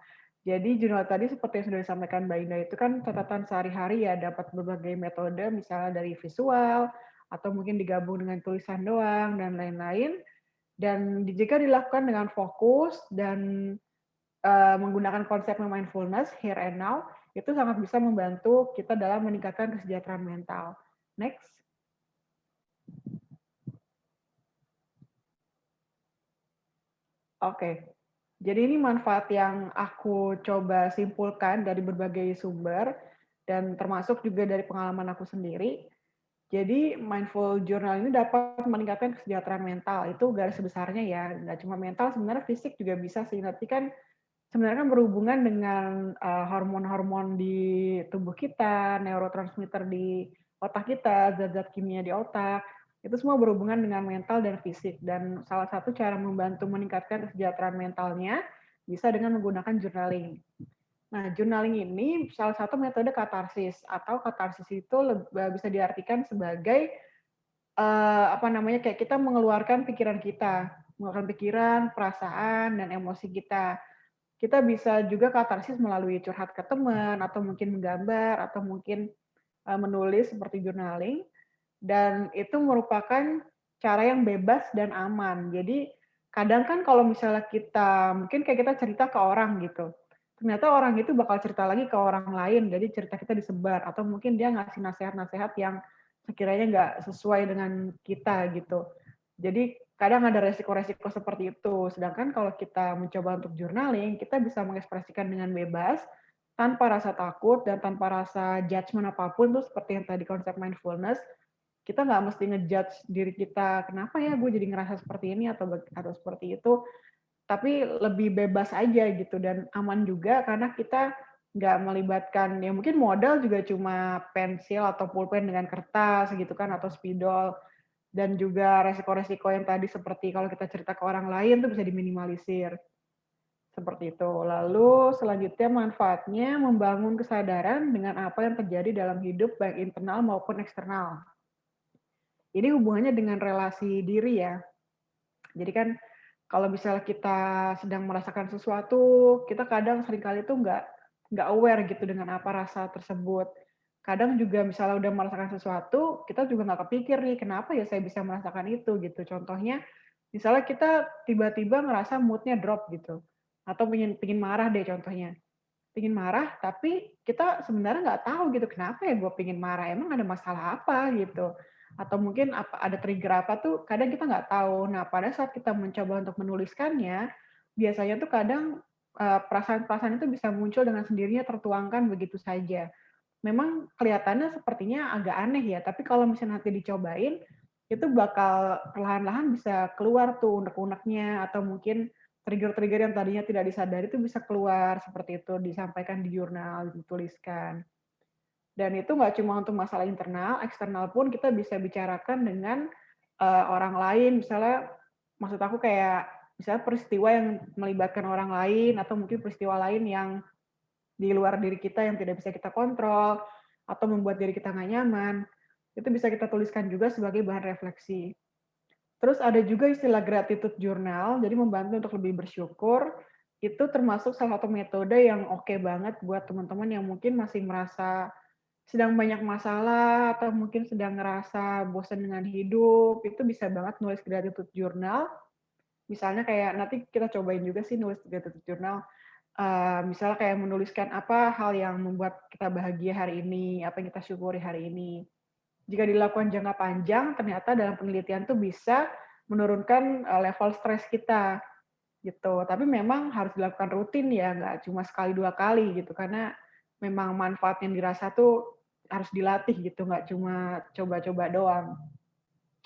Speaker 3: Jadi jurnal tadi seperti yang sudah disampaikan Mbak Indah itu kan catatan sehari-hari ya, dapat berbagai metode, misalnya dari visual, atau mungkin digabung dengan tulisan doang, dan lain-lain. Dan jika dilakukan dengan fokus dan menggunakan konsep mindfulness, here and now, itu sangat bisa membantu kita dalam meningkatkan kesejahteraan mental. Next. Oke. Jadi ini manfaat yang aku coba simpulkan dari berbagai sumber, dan termasuk juga dari pengalaman aku sendiri. Jadi mindful journal ini dapat meningkatkan kesejahteraan mental. Itu garis besarnya ya, nggak cuma mental, sebenarnya fisik juga bisa sih. Tapi kan sebenarnya kan berhubungan dengan hormon-hormon di tubuh kita, neurotransmitter di otak kita, zat-zat kimia di otak. Itu semua berhubungan dengan mental dan fisik. Dan salah satu cara membantu meningkatkan kesejahteraan mentalnya bisa dengan menggunakan journaling. Nah, journaling ini salah satu metode katarsis, atau katarsis itu bisa diartikan sebagai kayak kita mengeluarkan pikiran kita, mengeluarkan pikiran, perasaan, dan emosi kita. Kita bisa juga katarsis melalui curhat ke teman, atau mungkin menggambar, atau mungkin menulis seperti journaling, dan itu merupakan cara yang bebas dan aman. Jadi kadang kan kalau misalnya mungkin kayak kita cerita ke orang gitu, ternyata orang itu bakal cerita lagi ke orang lain, jadi cerita kita disebar, atau mungkin dia ngasih nasihat-nasihat yang sekiranya nggak sesuai dengan kita gitu. Jadi kadang ada resiko-resiko seperti itu. Sedangkan kalau kita mencoba untuk journaling, kita bisa mengekspresikan dengan bebas, tanpa rasa takut dan tanpa rasa judgement apapun, tuh seperti yang tadi konsep mindfulness, kita nggak mesti ngejudge diri kita, kenapa ya gue jadi ngerasa seperti ini atau seperti itu, tapi lebih bebas aja gitu, dan aman juga karena kita nggak melibatkan, ya mungkin modal juga cuma pensil atau pulpen dengan kertas gitu kan, atau spidol, dan juga resiko-resiko yang tadi seperti kalau kita cerita ke orang lain tuh bisa diminimalisir. Seperti itu. Lalu selanjutnya manfaatnya membangun kesadaran dengan apa yang terjadi dalam hidup baik internal maupun eksternal. Ini hubungannya dengan relasi diri ya. Jadi kan kalau misalnya kita sedang merasakan sesuatu, kita kadang seringkali tuh nggak aware gitu dengan apa rasa tersebut. Kadang juga misalnya udah merasakan sesuatu, kita juga nggak kepikir nih, kenapa ya saya bisa merasakan itu gitu. Contohnya, misalnya kita tiba-tiba ngerasa mood-nya drop gitu, atau pingin marah deh contohnya. Pingin marah, tapi kita sebenarnya nggak tahu gitu, kenapa ya gue pingin marah, emang ada masalah apa gitu. Atau mungkin ada trigger apa tuh, kadang kita nggak tahu. Nah, pada saat kita mencoba untuk menuliskannya, biasanya tuh kadang perasaan-perasaan itu bisa muncul dengan sendirinya, tertuangkan begitu saja. Memang kelihatannya sepertinya agak aneh ya, tapi kalau misalnya nanti dicobain, itu bakal perlahan-lahan bisa keluar tuh unek-uneknya, atau mungkin trigger-trigger yang tadinya tidak disadari itu bisa keluar, seperti itu, disampaikan di jurnal, dituliskan. Dan itu nggak cuma untuk masalah internal, eksternal pun kita bisa bicarakan dengan orang lain, misalnya, maksud aku kayak, misalnya peristiwa yang melibatkan orang lain, atau mungkin peristiwa lain yang di luar diri kita yang tidak bisa kita kontrol, atau membuat diri kita nggak nyaman, itu bisa kita tuliskan juga sebagai bahan refleksi. Terus ada juga istilah gratitude journal, jadi membantu untuk lebih bersyukur. Itu termasuk salah satu metode yang oke banget buat teman-teman yang mungkin masih merasa sedang banyak masalah, atau mungkin sedang ngerasa bosan dengan hidup, itu bisa banget nulis gratitude journal. Misalnya kayak, nanti kita cobain juga sih nulis gratitude journal. Misalnya kayak menuliskan apa hal yang membuat kita bahagia hari ini, apa yang kita syukuri hari ini. Jika dilakukan jangka panjang, ternyata dalam penelitian tuh bisa menurunkan level stres kita gitu. Tapi memang harus dilakukan rutin ya, nggak cuma sekali dua kali gitu, karena memang manfaat yang dirasa tuh harus dilatih gitu, nggak cuma coba-coba doang.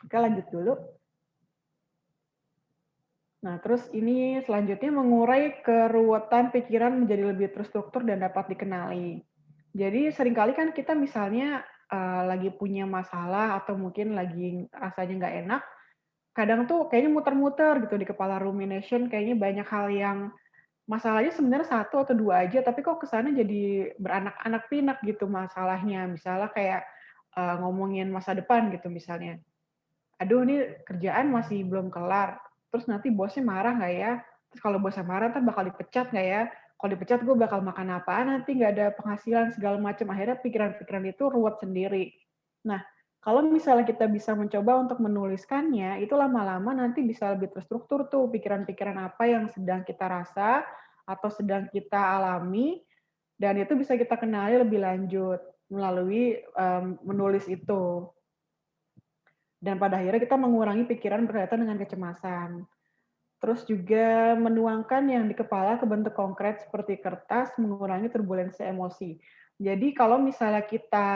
Speaker 3: Oke, lanjut dulu. Nah, terus ini selanjutnya mengurai keruwetan pikiran menjadi lebih terstruktur dan dapat dikenali. Jadi seringkali kan kita misalnya lagi punya masalah, atau mungkin lagi rasanya nggak enak, kadang tuh kayaknya muter-muter gitu di kepala, rumination, kayaknya banyak hal yang masalahnya sebenarnya satu atau dua aja, tapi kok kesana jadi beranak-anak pinak gitu masalahnya. Misalnya kayak ngomongin masa depan gitu misalnya. Aduh, ini kerjaan masih belum kelar, terus nanti bosnya marah nggak ya? Terus kalau bosnya marah, ntar bakal dipecat nggak ya? Kalau dipecat, gue bakal makan apaan nanti, nggak ada penghasilan, segala macam. Akhirnya pikiran-pikiran itu ruwet sendiri. Nah, Kalau misalnya kita bisa mencoba untuk menuliskannya, itu lama-lama nanti bisa lebih terstruktur tuh pikiran-pikiran apa yang sedang kita rasa atau sedang kita alami, dan itu bisa kita kenali lebih lanjut melalui menulis itu. Dan pada akhirnya kita mengurangi pikiran berkaitan dengan kecemasan. Terus juga menuangkan yang di kepala ke bentuk konkret seperti kertas, mengurangi turbulensi emosi. Jadi kalau misalnya kita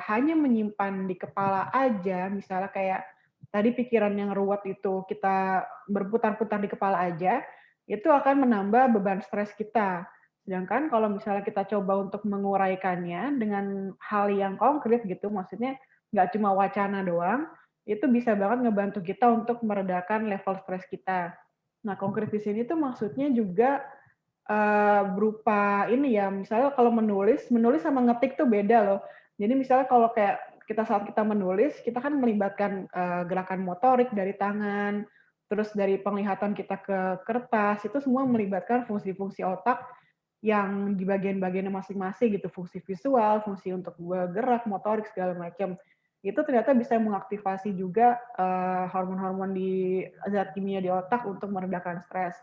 Speaker 3: hanya menyimpan di kepala aja, misalnya kayak tadi pikiran yang ruwet itu kita berputar-putar di kepala aja, itu akan menambah beban stres kita. Sedangkan kalau misalnya kita coba untuk menguraikannya dengan hal yang konkret gitu, maksudnya nggak cuma wacana doang, itu bisa banget ngebantu kita untuk meredakan level stres kita. Nah, konkret di sini tuh maksudnya juga berupa ini ya, misalnya kalau menulis sama ngetik tuh beda loh. Jadi misalnya kalau kayak saat kita menulis, kita kan melibatkan gerakan motorik dari tangan, terus dari penglihatan kita ke kertas, itu semua melibatkan fungsi-fungsi otak yang di bagian-bagiannya masing-masing gitu, fungsi visual, fungsi untuk bergerak, motorik segala macam. Itu ternyata bisa mengaktifasi juga hormon-hormon di zat kimia di otak untuk meredakan stres.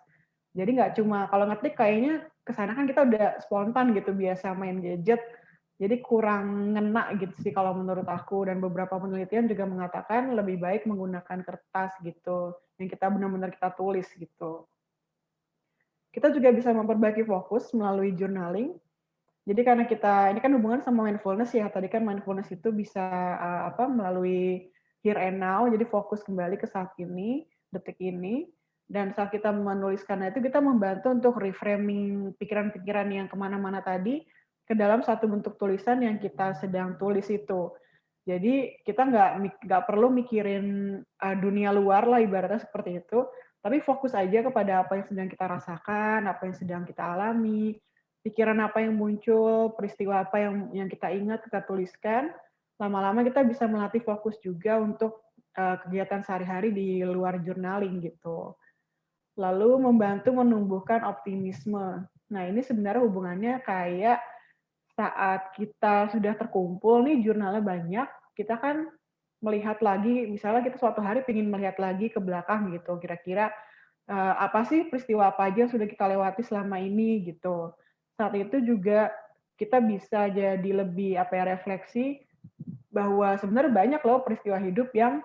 Speaker 3: Jadi nggak cuma kalau ngetik kayaknya kesana kan kita udah spontan gitu biasa main gadget, jadi kurang ngena gitu sih kalau menurut aku, dan beberapa penelitian juga mengatakan lebih baik menggunakan kertas gitu, yang kita benar-benar kita tulis gitu. Kita juga bisa memperbaiki fokus melalui journaling. Jadi karena kita ini kan hubungan sama mindfulness ya. Tadi kan mindfulness itu bisa melalui here and now. Jadi fokus kembali ke saat ini, detik ini. Dan saat kita menuliskan itu kita membantu untuk reframing pikiran-pikiran yang kemana-mana tadi ke dalam satu bentuk tulisan yang kita sedang tulis itu. Jadi kita nggak perlu mikirin dunia luar lah ibaratnya seperti itu, tapi fokus aja kepada apa yang sedang kita rasakan, apa yang sedang kita alami, pikiran apa yang muncul, peristiwa apa yang kita ingat, kita tuliskan. Lama-lama kita bisa melatih fokus juga untuk kegiatan sehari-hari di luar journaling gitu. Lalu membantu menumbuhkan optimisme. Nah, ini sebenarnya hubungannya kayak saat kita sudah terkumpul nih jurnalnya banyak, kita kan melihat lagi, misalnya kita suatu hari ingin melihat lagi ke belakang gitu, kira-kira apa sih peristiwa apa aja yang sudah kita lewati selama ini gitu. Saat itu juga kita bisa jadi lebih refleksi bahwa sebenarnya banyak loh peristiwa hidup yang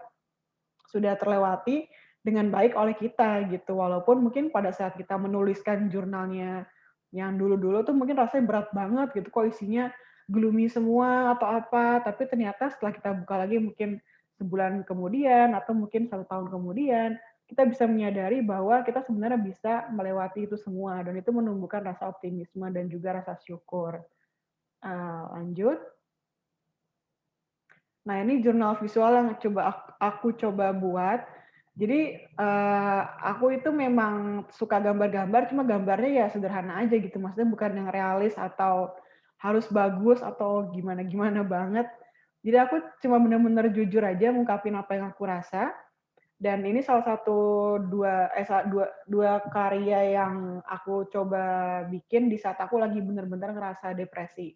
Speaker 3: sudah terlewati dengan baik oleh kita gitu. Walaupun mungkin pada saat kita menuliskan jurnalnya yang dulu-dulu tuh mungkin rasanya berat banget gitu, kok isinya gloomy semua atau apa, tapi ternyata setelah kita buka lagi mungkin sebulan kemudian atau mungkin 1 tahun kemudian, kita bisa menyadari bahwa kita sebenarnya bisa melewati itu semua, dan itu menumbuhkan rasa optimisme dan juga rasa syukur. Lanjut. Nah, ini jurnal visual yang aku coba buat. Jadi aku itu memang suka gambar-gambar, cuma gambarnya ya sederhana aja gitu. Maksudnya bukan yang realis atau harus bagus atau gimana-gimana banget. Jadi aku cuma benar-benar jujur aja ngungkapin apa yang aku rasa. Dan ini salah satu dua karya yang aku coba bikin di saat aku lagi benar-benar ngerasa depresi.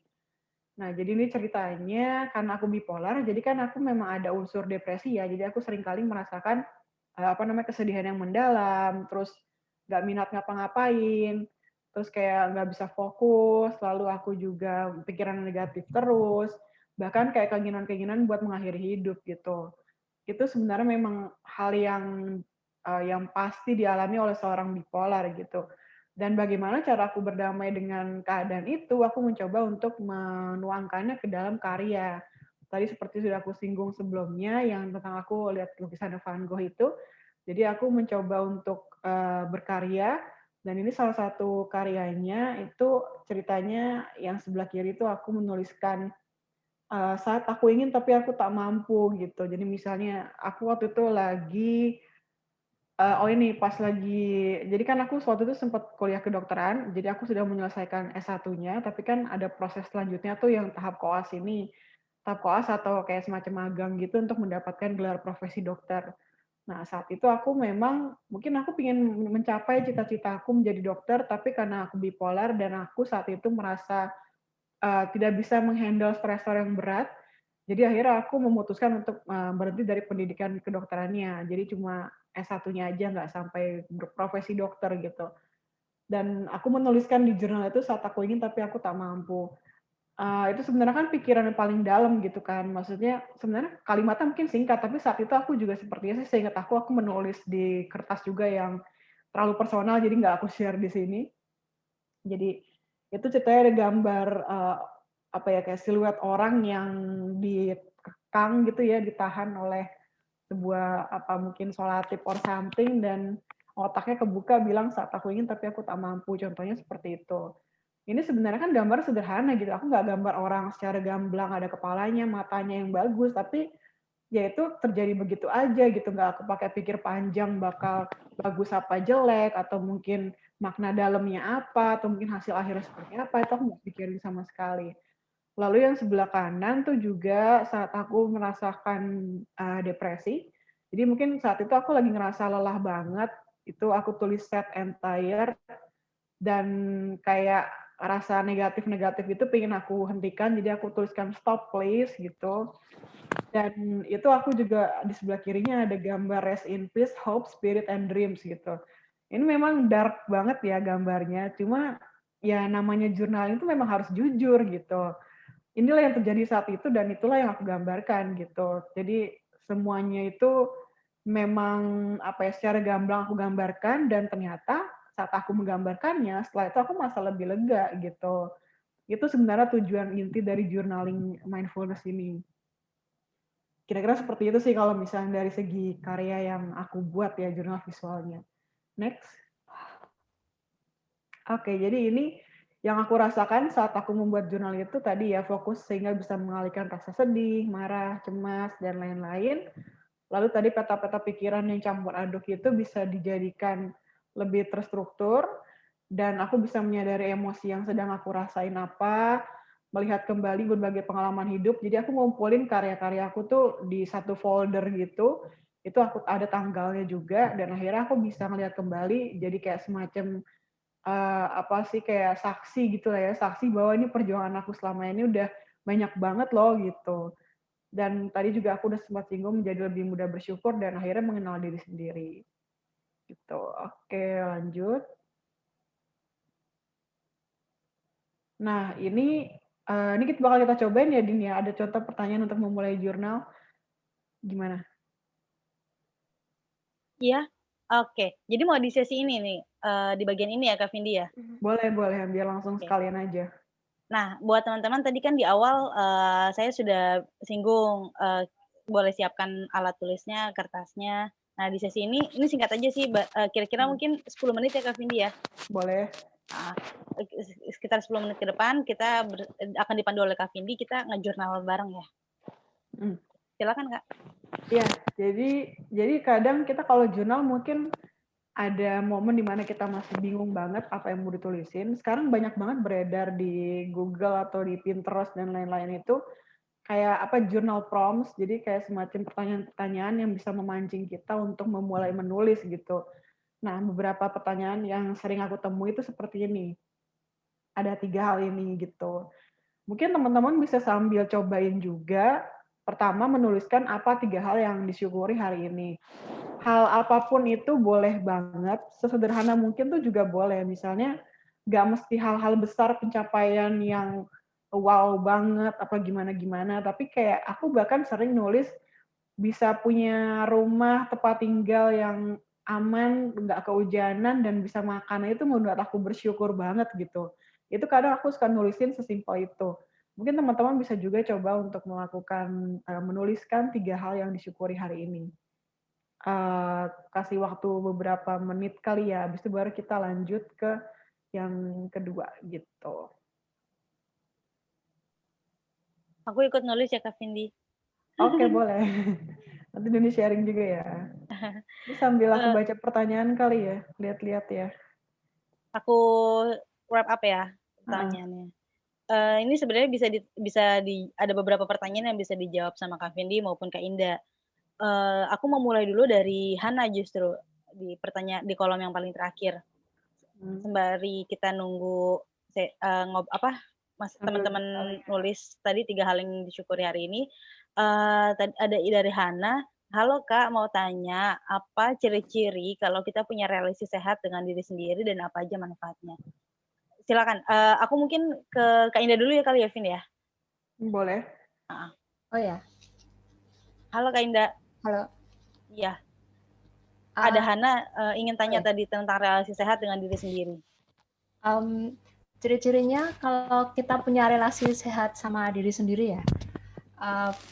Speaker 3: Nah, jadi ini ceritanya karena aku bipolar, jadi kan aku memang ada unsur depresi ya. Jadi aku seringkali merasakan kesedihan yang mendalam, terus nggak minat ngapa-ngapain, terus kayak nggak bisa fokus, lalu aku juga pikiran negatif terus, bahkan kayak keinginan-keinginan buat mengakhiri hidup gitu. Itu sebenarnya memang hal yang pasti dialami oleh seorang bipolar gitu. Dan bagaimana cara aku berdamai dengan keadaan itu, aku mencoba untuk menuangkannya ke dalam karya. Tadi seperti sudah aku singgung sebelumnya, yang tentang aku lihat lukisan Van Gogh itu, jadi aku mencoba untuk berkarya, dan ini salah satu karyanya, itu ceritanya yang sebelah kiri itu aku menuliskan saat aku ingin tapi aku tak mampu gitu. Jadi misalnya aku waktu itu lagi ini pas lagi, jadi kan aku waktu itu sempat kuliah kedokteran, jadi aku sudah menyelesaikan S1-nya, tapi kan ada proses selanjutnya tuh yang tahap koas ini. Tahap koas atau kayak semacam magang gitu untuk mendapatkan gelar profesi dokter. Nah, saat itu aku memang, mungkin aku ingin mencapai cita-cita aku menjadi dokter, tapi karena aku bipolar dan aku saat itu merasa tidak bisa menghandle stresor yang berat, Jadi akhirnya aku memutuskan untuk berhenti dari pendidikan kedokterannya. Jadi cuma S1-nya aja, nggak sampai berprofesi dokter gitu. Dan aku menuliskan di jurnal itu saat aku ingin tapi aku tak mampu. Itu sebenarnya kan pikiran yang paling dalam gitu kan. Maksudnya sebenarnya kalimatnya mungkin singkat, tapi saat itu aku juga sepertinya sih seingat aku menulis di kertas juga yang terlalu personal, jadi nggak aku share di sini. Jadi itu ceritanya ada gambar apa ya, kayak siluet orang yang dikekang gitu ya, ditahan oleh sebuah apa mungkin solatif or something, dan otaknya kebuka bilang saat aku ingin tapi aku tak mampu. Contohnya seperti itu. Ini sebenarnya kan gambar sederhana gitu. Aku nggak gambar orang secara gamblang, ada kepalanya, matanya yang bagus, tapi ya itu terjadi begitu aja gitu. Nggak aku pakai pikir panjang bakal bagus apa jelek, atau mungkin makna dalamnya apa, atau mungkin hasil akhirnya seperti apa, itu aku nggak pikirin sama sekali. Lalu yang sebelah kanan tuh juga saat aku merasakan depresi. Jadi mungkin saat itu aku lagi ngerasa lelah banget, itu aku tulis set and tired, dan kayak rasa negatif-negatif itu pengen aku hentikan, jadi aku tuliskan stop please gitu. Dan itu aku juga di sebelah kirinya ada gambar rest in peace, hope, spirit, and dreams gitu. Ini memang dark banget ya gambarnya, cuma ya namanya jurnal itu memang harus jujur gitu. Inilah yang terjadi saat itu dan itulah yang aku gambarkan gitu. Jadi semuanya itu memang apa ya, secara gamblang aku gambarkan, dan ternyata saat aku menggambarkannya, setelah itu aku merasa lebih lega gitu. Itu sebenarnya tujuan inti dari journaling mindfulness ini. Kira-kira seperti itu sih kalau misalnya dari segi karya yang aku buat ya, jurnal visualnya. Next. Oke, jadi ini yang aku rasakan saat aku membuat jurnal itu tadi ya, fokus sehingga bisa mengalihkan rasa sedih, marah, cemas, dan lain-lain. Lalu tadi peta-peta pikiran yang campur aduk itu bisa dijadikan lebih terstruktur, dan aku bisa menyadari emosi yang sedang aku rasain apa, melihat kembali berbagai pengalaman hidup. Jadi aku ngumpulin karya-karya aku tuh di satu folder gitu, itu aku ada tanggalnya juga, dan akhirnya aku bisa melihat kembali, jadi kayak semacam apa sih, kayak saksi gitu lah ya, saksi bahwa ini perjuangan aku selama ini udah banyak banget loh gitu. Dan tadi juga aku udah sempat singgung menjadi lebih mudah bersyukur dan akhirnya mengenal diri sendiri. Gitu. Oke, lanjut. Nah, ini kita bakal kita cobain ya, Din ya. Ada contoh pertanyaan untuk memulai jurnal. Gimana?
Speaker 1: Iya, oke. Jadi mau di sesi ini nih, di bagian ini ya Kak Vindi ya?
Speaker 3: Boleh, boleh. Biar langsung
Speaker 1: Oke.
Speaker 3: sekalian aja.
Speaker 1: Nah, buat teman-teman tadi kan di awal, saya sudah singgung, boleh siapkan alat tulisnya, kertasnya. Nah, di sesi ini singkat aja sih, kira-kira mungkin 10 menit ya Kak Vindi ya?
Speaker 3: Boleh.
Speaker 1: Nah, sekitar 10 menit ke depan kita akan dipandu oleh Kak Vindi, kita ngejurnal bareng ya. Silakan Kak.
Speaker 3: Ya, jadi kadang kita kalau jurnal mungkin ada momen dimana kita masih bingung banget apa yang mau ditulisin. Sekarang banyak banget beredar di Google atau di Pinterest dan lain-lain itu kayak apa, journal prompts. Jadi kayak semacam pertanyaan-pertanyaan yang bisa memancing kita untuk memulai menulis gitu. Nah, beberapa pertanyaan yang sering aku temui itu seperti ini. Ada 3 hal ini gitu. Mungkin teman-teman bisa sambil cobain juga. Pertama, menuliskan apa 3 hal yang disyukuri hari ini. Hal apapun itu boleh banget, sesederhana mungkin tuh juga boleh. Misalnya, nggak mesti hal-hal besar pencapaian yang wow banget, apa gimana-gimana, tapi kayak aku bahkan sering nulis bisa punya rumah, tempat tinggal yang aman, nggak kehujanan, dan bisa makan, itu membuat aku bersyukur banget gitu. Itu kadang aku suka nulisin sesimpel itu. Mungkin teman-teman bisa juga coba untuk melakukan, menuliskan 3 hal yang disyukuri hari ini. Kasih waktu beberapa menit kali ya, habis itu baru kita lanjut ke yang kedua gitu.
Speaker 1: Aku ikut nulis ya Kak Vindi.
Speaker 3: Oke, boleh. Nanti Dini sharing juga ya. Ini sambil aku baca pertanyaan kali ya, lihat-lihat ya.
Speaker 1: Aku wrap up ya pertanyaannya. Ini sebenarnya ada beberapa pertanyaan yang bisa dijawab sama Kak Vindi maupun Kak Indah. Aku mau mulai dulu dari Hana justru di kolom yang paling terakhir. Sembari kita nunggu
Speaker 3: Betul
Speaker 1: teman-teman
Speaker 3: sekali.
Speaker 1: nulis tadi 3 hal yang disyukuri hari ini, ada dari Hana, "Halo Kak, mau tanya, apa ciri-ciri kalau kita punya relasi sehat dengan diri sendiri dan apa aja manfaatnya?" Silakan, aku mungkin ke Kak Indah dulu ya kali ya, Vin, ya?
Speaker 3: Boleh.
Speaker 1: Heeh.
Speaker 2: Oh ya,
Speaker 1: Halo Kak Indah.
Speaker 2: halo.
Speaker 1: Iya, ada
Speaker 2: Ah,
Speaker 1: Hana, ingin
Speaker 2: oh
Speaker 1: tanya
Speaker 2: ya.
Speaker 1: tadi tentang relasi sehat dengan diri sendiri.
Speaker 2: Ciri-cirinya kalau kita punya relasi sehat sama diri sendiri ya.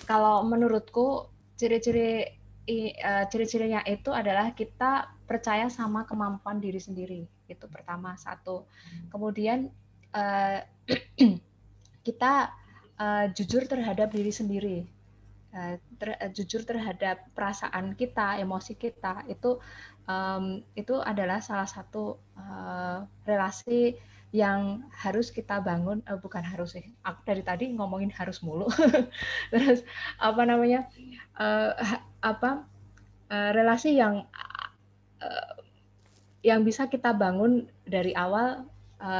Speaker 2: Kalau menurutku ciri-cirinya itu adalah kita percaya sama kemampuan diri sendiri. Itu pertama, satu. Kemudian uh, kita jujur terhadap diri sendiri. Jujur terhadap perasaan kita, emosi kita, itu adalah salah satu relasi yang harus kita bangun. Bukan harus sih, aku dari tadi ngomongin harus mulu. Terus apa namanya, relasi yang bisa kita bangun dari awal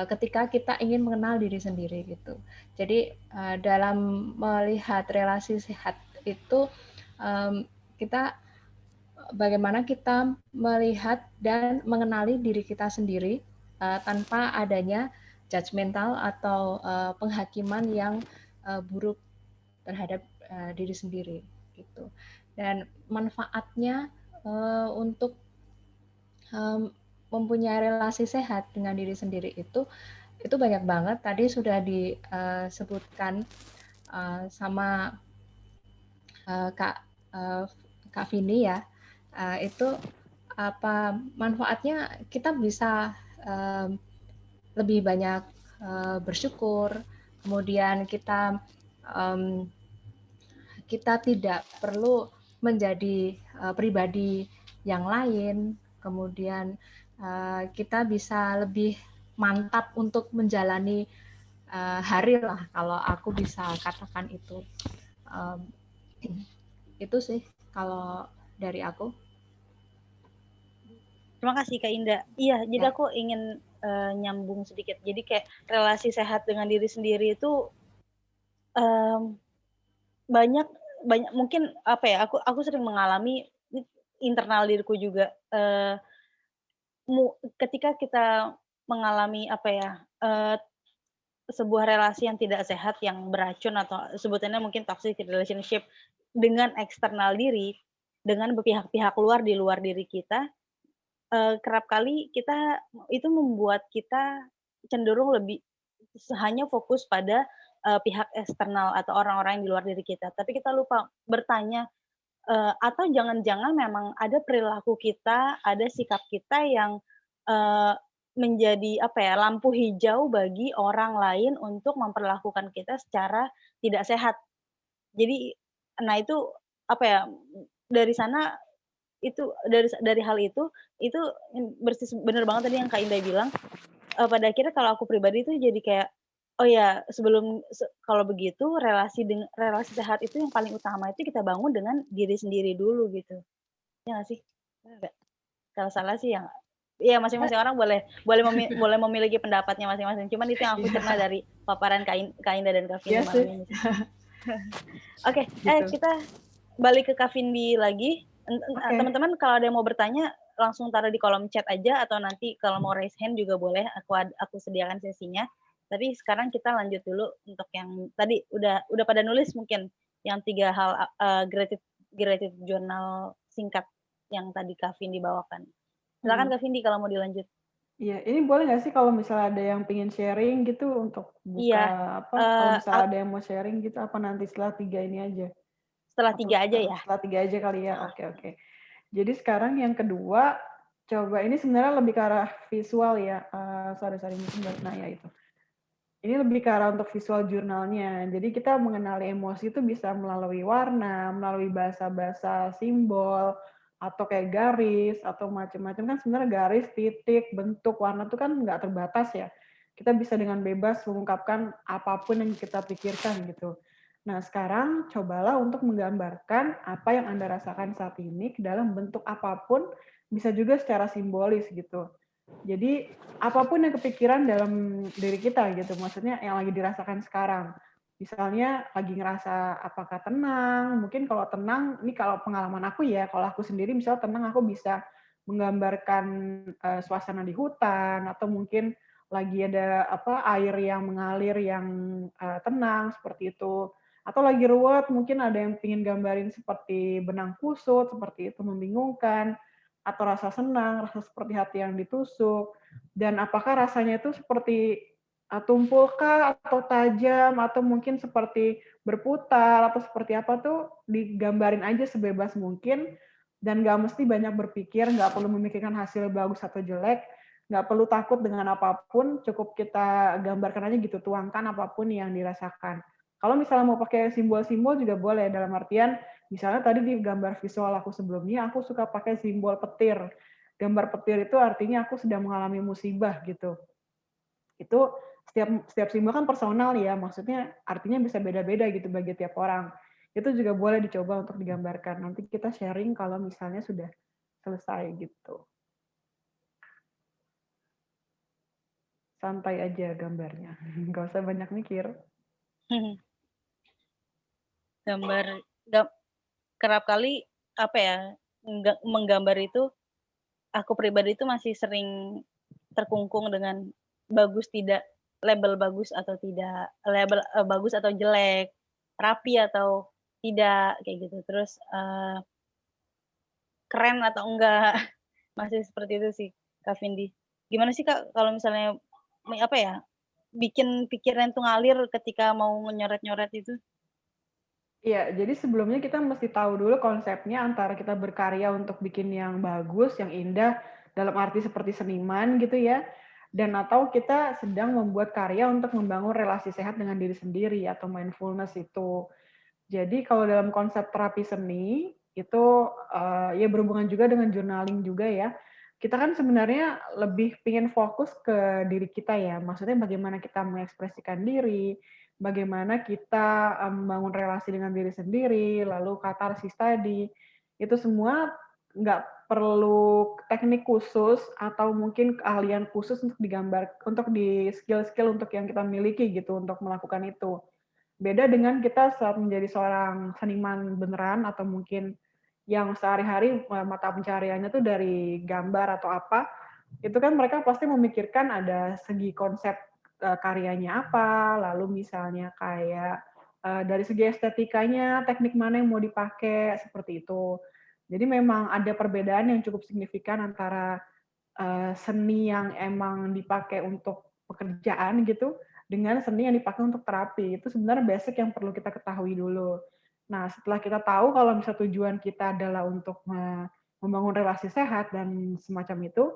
Speaker 2: ketika kita ingin mengenal diri sendiri gitu. Jadi dalam melihat relasi sehat itu, kita bagaimana kita melihat dan mengenali diri kita sendiri tanpa adanya judgmental atau penghakiman yang buruk terhadap diri sendiri gitu. Dan manfaatnya untuk mempunyai relasi sehat dengan diri sendiri itu banyak banget. Tadi sudah disebutkan sama Kak Kak Vini ya. Itu apa manfaatnya, kita bisa lebih banyak bersyukur, kemudian kita tidak perlu menjadi pribadi yang lain, kemudian kita bisa lebih mantap untuk menjalani hari lah, kalau aku bisa katakan itu. Itu sih kalau dari aku.
Speaker 1: Terima kasih Kak Indah. Iya, jadi
Speaker 2: Ya.
Speaker 1: aku ingin nyambung sedikit. Jadi kayak relasi sehat dengan diri sendiri itu banyak mungkin apa ya, aku sering mengalami internal diriku juga, ketika kita mengalami apa ya, sebuah relasi yang tidak sehat, yang beracun atau sebutannya mungkin toxic relationship dengan eksternal diri, dengan pihak-pihak luar di luar diri kita, kerap kali kita itu membuat kita cenderung lebih hanya fokus pada, pihak eksternal atau orang-orang yang di luar diri kita. Tapi kita lupa bertanya, atau jangan-jangan memang ada perilaku kita, ada sikap kita yang, eee, menjadi apa ya, lampu hijau bagi orang lain untuk memperlakukan kita secara tidak sehat. Jadi, nah itu apa ya, dari sana itu dari hal itu bener banget tadi yang Kak Indah bilang, pada akhirnya kalau aku pribadi tuh jadi kayak, oh ya kalau begitu relasi sehat itu yang paling utama itu kita bangun dengan diri sendiri dulu gitu. Ya nggak sih? Bener nggak? Kalau salah sih ya iya masing-masing orang boleh memiliki pendapatnya masing-masing, cuman itu yang aku cerna
Speaker 2: Ya,
Speaker 1: dari paparan Kak Indah dan Kak
Speaker 2: iya
Speaker 1: Vindi malam
Speaker 2: sih.
Speaker 1: ini sih. Oke,
Speaker 3: Gitu.
Speaker 1: kita balik ke Kak Vindi lagi.
Speaker 3: Oke.
Speaker 1: Teman-teman kalau ada yang mau bertanya, langsung taruh di kolom chat aja atau nanti kalau mau raise hand juga boleh, aku sediakan sesinya. Tapi sekarang kita lanjut dulu untuk yang tadi udah pada nulis mungkin yang 3 hal, gratitude journal singkat yang tadi Kak Vindi bawakan. Silakan Kak Vindi kalau mau dilanjut.
Speaker 3: Iya, ini boleh nggak sih kalau misalnya ada yang pengen sharing gitu untuk
Speaker 1: Iya,
Speaker 3: buka kalau misalnya ada yang mau sharing gitu apa nanti setelah 3 ini aja?
Speaker 1: setelah
Speaker 3: Atau
Speaker 1: 3 aja ya?
Speaker 3: setelah 3 aja kali ya?
Speaker 1: Heeh.
Speaker 3: Oke. Jadi sekarang yang kedua, coba ini sebenarnya lebih ke arah visual ya. Sorry, mungkin baru nanya itu. Ini lebih ke arah untuk visual jurnalnya. Jadi kita mengenali emosi itu bisa melalui warna, melalui bahasa-bahasa simbol, atau kayak garis, atau macam-macam. Kan sebenarnya garis, titik, bentuk, warna itu kan nggak terbatas ya. Kita bisa dengan bebas mengungkapkan apapun yang kita pikirkan gitu. Nah sekarang cobalah untuk menggambarkan apa yang Anda rasakan saat ini ke dalam bentuk apapun, bisa juga secara simbolis gitu. Jadi apapun yang kepikiran dalam diri kita gitu, maksudnya yang lagi dirasakan sekarang. Misalnya lagi ngerasa apakah tenang, mungkin kalau tenang, ini kalau pengalaman aku ya, kalau aku sendiri misalnya tenang aku bisa menggambarkan suasana di hutan, atau mungkin lagi ada air yang mengalir yang tenang seperti itu. Atau lagi ruwet, mungkin ada yang ingin gambarin seperti benang kusut, seperti itu membingungkan, atau rasa senang, rasa seperti hati yang ditusuk, dan apakah rasanya itu seperti tumpul kah, atau tajam, atau mungkin seperti berputar, atau seperti apa tuh digambarin aja sebebas mungkin, dan nggak mesti banyak berpikir, nggak perlu memikirkan hasil bagus atau jelek, nggak perlu takut dengan apapun, cukup kita gambarkan aja gitu, tuangkan apapun yang dirasakan. Kalau misalnya mau pakai simbol-simbol juga boleh, dalam artian misalnya tadi di gambar visual aku sebelumnya, aku suka pakai simbol petir. Gambar petir itu artinya aku sedang mengalami musibah gitu. Itu setiap simbol kan personal ya, maksudnya artinya bisa beda-beda gitu bagi tiap orang. Itu juga boleh dicoba untuk digambarkan. Nanti kita sharing kalau misalnya sudah selesai gitu. Santai aja gambarnya, nggak usah banyak mikir.
Speaker 1: Gambar kerap kali menggambar itu, aku pribadi itu masih sering terkungkung dengan bagus tidak, label bagus atau tidak, label bagus atau jelek, rapi atau tidak, kayak gitu. Terus keren atau enggak, masih seperti itu sih, Kak Vindi. Gimana sih, Kak, kalau misalnya bikin pikiran tuh ngalir ketika mau nyoret-nyoret itu?
Speaker 3: Iya, jadi sebelumnya kita mesti tahu dulu konsepnya antara kita berkarya untuk bikin yang bagus, yang indah, dalam arti seperti seniman gitu ya, dan atau kita sedang membuat karya untuk membangun relasi sehat dengan diri sendiri atau mindfulness itu. Jadi kalau dalam konsep terapi seni, itu ya berhubungan juga dengan journaling juga ya. Kita kan sebenarnya lebih pengen fokus ke diri kita ya, maksudnya bagaimana kita mengekspresikan diri, bagaimana kita membangun relasi dengan diri sendiri, lalu katarsis tadi, itu semua nggak perlu teknik khusus atau mungkin keahlian khusus untuk digambar, untuk di skill-skill untuk yang kita miliki gitu untuk melakukan itu. Beda dengan kita saat menjadi seorang seniman beneran atau mungkin yang sehari-hari mata pencahariannya tuh dari gambar atau apa, itu kan mereka pasti memikirkan ada segi konsep karyanya apa, lalu misalnya kayak dari segi estetikanya, teknik mana yang mau dipakai, seperti itu. Jadi memang ada perbedaan yang cukup signifikan antara seni yang emang dipakai untuk pekerjaan gitu, dengan seni yang dipakai untuk terapi. Itu sebenarnya basic yang perlu kita ketahui dulu. Nah, setelah kita tahu kalau misalnya tujuan kita adalah untuk membangun relasi sehat dan semacam itu,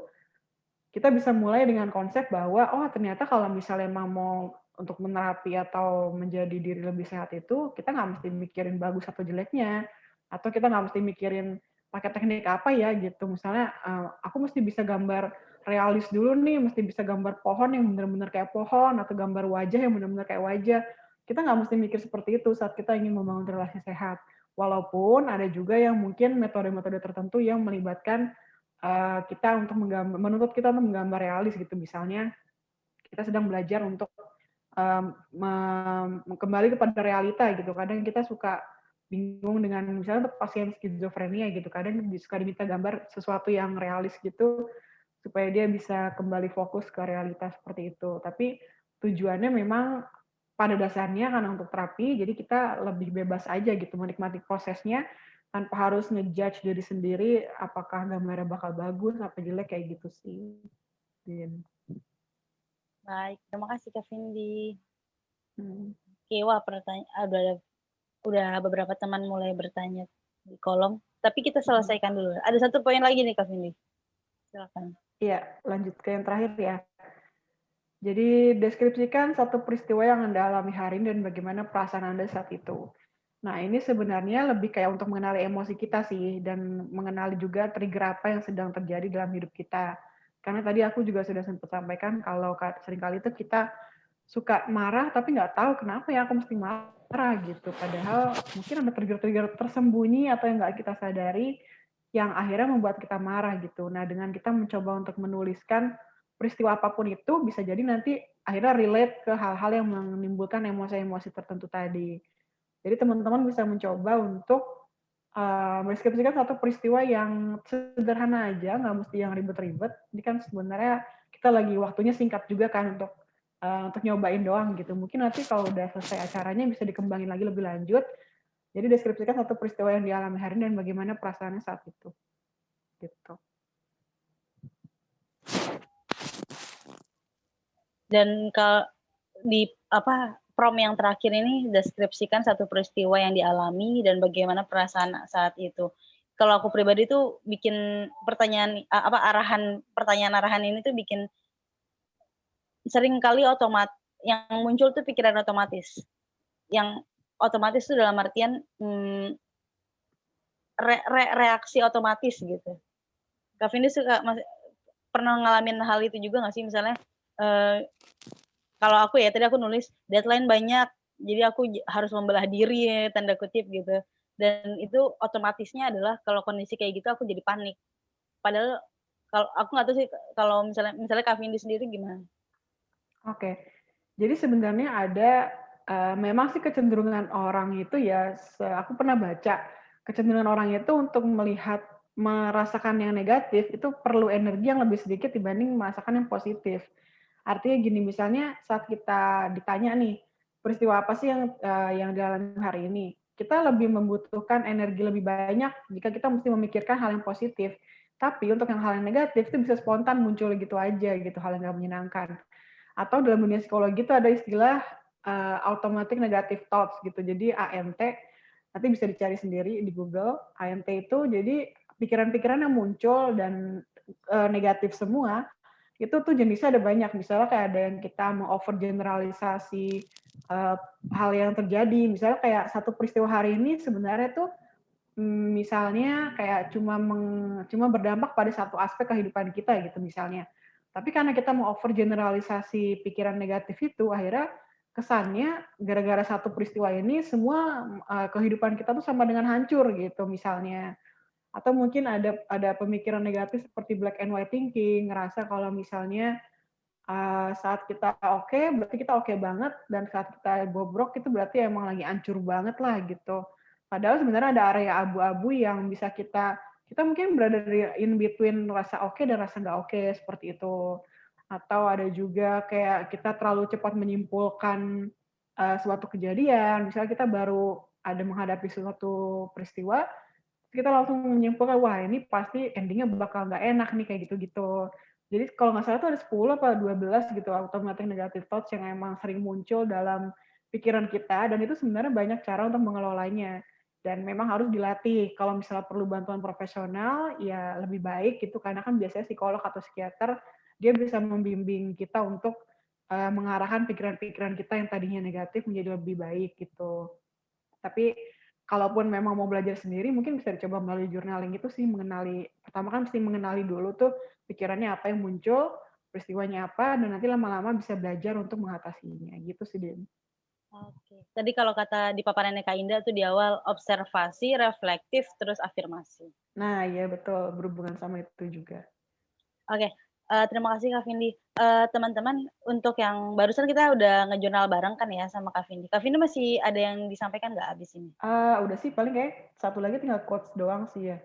Speaker 3: kita bisa mulai dengan konsep bahwa, oh ternyata kalau misalnya emang mau untuk menerapi atau menjadi diri lebih sehat itu, kita nggak mesti mikirin bagus atau jeleknya, atau kita nggak mesti mikirin pakai teknik apa ya gitu. Misalnya, aku mesti bisa gambar realis dulu nih, mesti bisa gambar pohon yang benar-benar kayak pohon, atau gambar wajah yang benar-benar kayak wajah. Kita nggak mesti mikir seperti itu saat kita ingin membangun relasi sehat. Walaupun ada juga yang mungkin metode-metode tertentu yang melibatkan kita untuk menuntut kita untuk menggambar realis gitu. Misalnya kita sedang belajar untuk kembali kepada realita gitu. Kadang kita suka bingung dengan misalnya untuk pasien skizofrenia gitu. Kadang suka diminta gambar sesuatu yang realis gitu supaya dia bisa kembali fokus ke realitas seperti itu. Tapi tujuannya memang pada dasarnya karena untuk terapi, jadi kita lebih bebas aja gitu menikmati prosesnya tanpa harus ngejudge diri sendiri apakah gambarnya bakal bagus apa jelek kayak gitu sih. Din.
Speaker 1: Baik, terima kasih Kak Vindi.
Speaker 3: Hmm.
Speaker 1: Oke, wah udah beberapa teman mulai bertanya di kolom, tapi kita selesaikan dulu. Ada satu poin lagi nih Kak Vindi. Silakan.
Speaker 3: Iya, lanjut ke yang terakhir ya. Jadi deskripsikan satu peristiwa yang Anda alami hari ini dan bagaimana perasaan Anda saat itu. Nah, ini sebenarnya lebih kayak untuk mengenali emosi kita sih, dan mengenali juga trigger apa yang sedang terjadi dalam hidup kita. Karena tadi aku juga sudah sempat sampaikan kalau seringkali itu kita suka marah tapi nggak tahu kenapa ya aku mesti marah gitu. Padahal mungkin ada trigger-trigger tersembunyi atau yang nggak kita sadari yang akhirnya membuat kita marah gitu. Nah, dengan kita mencoba untuk menuliskan peristiwa apapun itu, bisa jadi nanti akhirnya relate ke hal-hal yang menimbulkan emosi-emosi tertentu tadi. Jadi teman-teman bisa mencoba untuk mendeskripsikan satu peristiwa yang sederhana aja, nggak mesti yang ribet-ribet. Ini kan sebenarnya kita lagi waktunya singkat juga kan untuk nyobain doang gitu. Mungkin nanti kalau udah selesai acaranya bisa dikembangin lagi lebih lanjut. Jadi deskripsikan satu peristiwa yang dialami hari ini dan bagaimana perasaannya saat itu. Gitu.
Speaker 1: Dan kalau di prom yang terakhir ini deskripsikan satu peristiwa yang dialami dan bagaimana perasaan saat itu. Kalau aku pribadi tuh bikin pertanyaan pertanyaan-arahan ini tuh bikin sering kali yang muncul tuh pikiran otomatis. Yang otomatis tuh dalam artian reaksi otomatis gitu. Kak Vindi pernah ngalamin hal itu juga nggak sih? Misalnya kalau aku ya tadi aku nulis deadline banyak, jadi aku harus membelah diri ya, tanda kutip gitu. Dan itu otomatisnya adalah kalau kondisi kayak gitu aku jadi panik. Padahal kalau aku nggak tahu sih kalau misalnya Kak Vindi sendiri gimana?
Speaker 3: Oke. Jadi sebenarnya ada memang sih kecenderungan orang itu ya, aku pernah baca kecenderungan orang itu untuk merasakan yang negatif itu perlu energi yang lebih sedikit dibanding merasakan yang positif. Artinya gini, misalnya saat kita ditanya nih, peristiwa apa sih yang dialami hari ini? Kita lebih membutuhkan energi lebih banyak jika kita mesti memikirkan hal yang positif. Tapi untuk hal yang negatif itu bisa spontan muncul gitu aja gitu, hal yang nggak menyenangkan. Atau dalam dunia psikologi itu ada istilah automatic negative thoughts gitu. Jadi ANT, nanti bisa dicari sendiri di Google. ANT itu jadi pikiran-pikiran yang muncul dan negatif semua, itu tuh jenisnya ada banyak. Misalnya kayak ada yang kita mau overgeneralisasi hal yang terjadi. Misalnya kayak satu peristiwa hari ini sebenarnya tuh misalnya kayak cuma berdampak pada satu aspek kehidupan kita gitu misalnya. Tapi karena kita mau overgeneralisasi pikiran negatif itu, akhirnya kesannya gara-gara satu peristiwa ini semua kehidupan kita tuh sama dengan hancur gitu misalnya. Atau mungkin ada pemikiran negatif seperti black and white thinking, ngerasa kalau misalnya saat kita oke, berarti kita oke banget, dan saat kita bobrok itu berarti emang lagi hancur banget lah gitu. Padahal sebenarnya ada area abu-abu yang bisa kita mungkin berada di in between rasa oke dan rasa nggak oke seperti itu. Atau ada juga kayak kita terlalu cepat menyimpulkan suatu kejadian, misalnya kita baru ada menghadapi suatu peristiwa, kita langsung menyimpulkan, wah ini pasti endingnya bakal nggak enak nih kayak gitu-gitu. Jadi kalau nggak salah tuh ada 10 apa 12 gitu automatic negative thoughts yang emang sering muncul dalam pikiran kita, dan itu sebenarnya banyak cara untuk mengelolanya. Dan memang harus dilatih. Kalau misalnya perlu bantuan profesional, ya lebih baik gitu, karena kan biasanya psikolog atau psikiater, dia bisa membimbing kita untuk mengarahkan pikiran-pikiran kita yang tadinya negatif menjadi lebih baik gitu. Tapi kalaupun memang mau belajar sendiri, mungkin bisa dicoba melalui journaling itu sih, pertama kan mesti mengenali dulu tuh pikirannya apa yang muncul, peristiwanya apa, dan nanti lama-lama bisa belajar untuk mengatasinya. Gitu sih, Din.
Speaker 1: Oke. Tadi kalau kata di paparannya Kak Indah tuh di awal observasi, reflektif, terus afirmasi.
Speaker 3: Nah, iya betul, berhubungan sama itu juga.
Speaker 1: Oke, terima kasih Kak Vindi. Teman-teman, untuk yang barusan kita udah ngejurnal bareng kan ya sama Kak Vindi. Kak Vindi masih ada yang disampaikan nggak abis ini?
Speaker 3: Udah sih, paling kayak satu lagi tinggal quotes doang sih ya.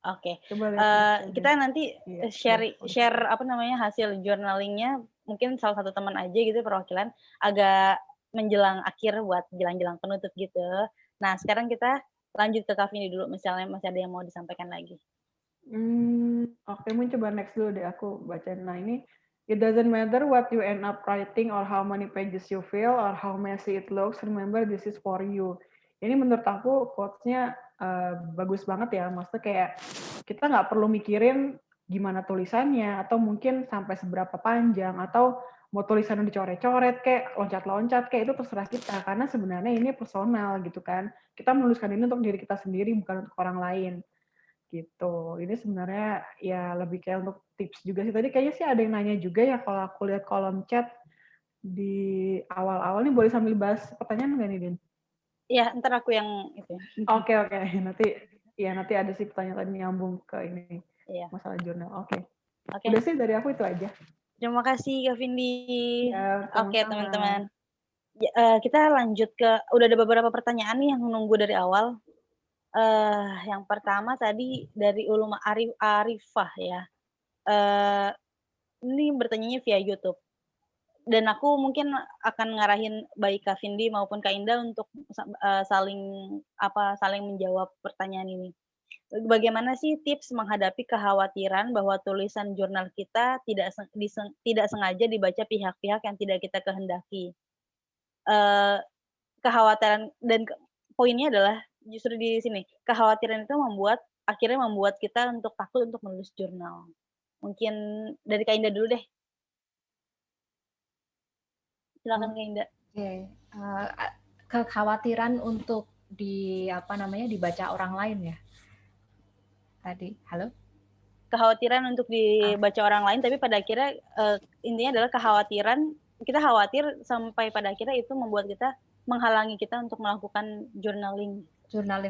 Speaker 1: Oke.
Speaker 3: Coba lihat
Speaker 1: Kita nanti
Speaker 3: iya,
Speaker 1: share hasil journalingnya, mungkin salah satu teman aja gitu perwakilan, agak menjelang akhir buat jelang-jelang penutup gitu. Nah, sekarang kita lanjut ke Kak Vindi dulu, misalnya masih ada yang mau disampaikan lagi.
Speaker 3: Oke, mungkin coba next dulu deh aku bacain. Nah ini, it doesn't matter what you end up writing or how many pages you fill or how messy it looks, remember this is for you. Ini menurut aku quotes-nya bagus banget ya. Maksudnya kayak kita nggak perlu mikirin gimana tulisannya, atau mungkin sampai seberapa panjang, atau mau tulisannya dicoret-coret kayak loncat-loncat kayak itu terserah kita, karena sebenarnya ini personal gitu kan. Kita menuliskan ini untuk diri kita sendiri, bukan untuk orang lain gitu. Ini sebenarnya ya lebih kayak untuk tips juga sih. Tadi kayaknya sih ada yang nanya juga ya, kalau aku lihat kolom chat di awal-awal nih, boleh sambil bahas pertanyaan nggak nih, Din?
Speaker 1: Iya, ntar aku yang itu.
Speaker 3: Oke, nanti Iya, nanti ada sih pertanyaan nyambung ke ini, masalah jurnal. Oke. Udah sih dari aku itu aja.
Speaker 1: Terima kasih Kak Vindi.
Speaker 3: Ya,
Speaker 1: Oke teman-teman. Kita lanjut ke, udah ada beberapa pertanyaan nih yang nunggu dari awal. Yang pertama tadi dari Uluma Arifah ya. Ini bertanyanya via YouTube. Dan aku mungkin akan ngarahin baik Kak Vindi maupun Kak Indah untuk saling menjawab pertanyaan ini. Bagaimana sih tips menghadapi kekhawatiran bahwa tulisan jurnal kita tidak sengaja dibaca pihak-pihak yang tidak kita kehendaki? Kekhawatiran dan poinnya adalah justru di sini, kekhawatiran itu akhirnya membuat kita untuk takut untuk menulis jurnal. Mungkin dari Kak Indah dulu deh. Silakan Kak Indah.
Speaker 2: Oke, kekhawatiran untuk dibaca orang lain ya. Tadi, halo?
Speaker 1: Kekhawatiran untuk dibaca orang lain, tapi pada akhirnya intinya adalah kita khawatir sampai pada akhirnya itu membuat kita menghalangi kita untuk melakukan journaling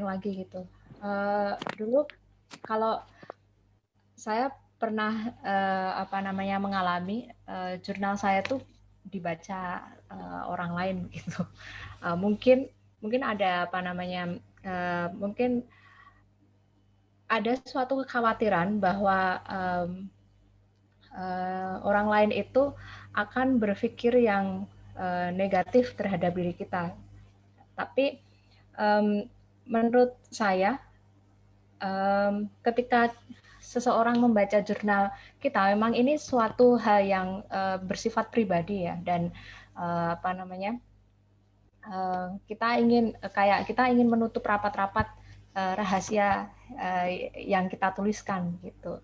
Speaker 2: lagi gitu. Dulu kalau saya pernah mengalami jurnal saya tuh dibaca orang lain gitu. Mungkin ada mungkin ada suatu kekhawatiran bahwa orang lain itu akan berpikir yang negatif terhadap diri kita. Tapi menurut saya, ketika seseorang membaca jurnal kita, memang ini suatu hal yang bersifat pribadi ya, dan kita ingin menutup rapat-rapat rahasia yang kita tuliskan gitu.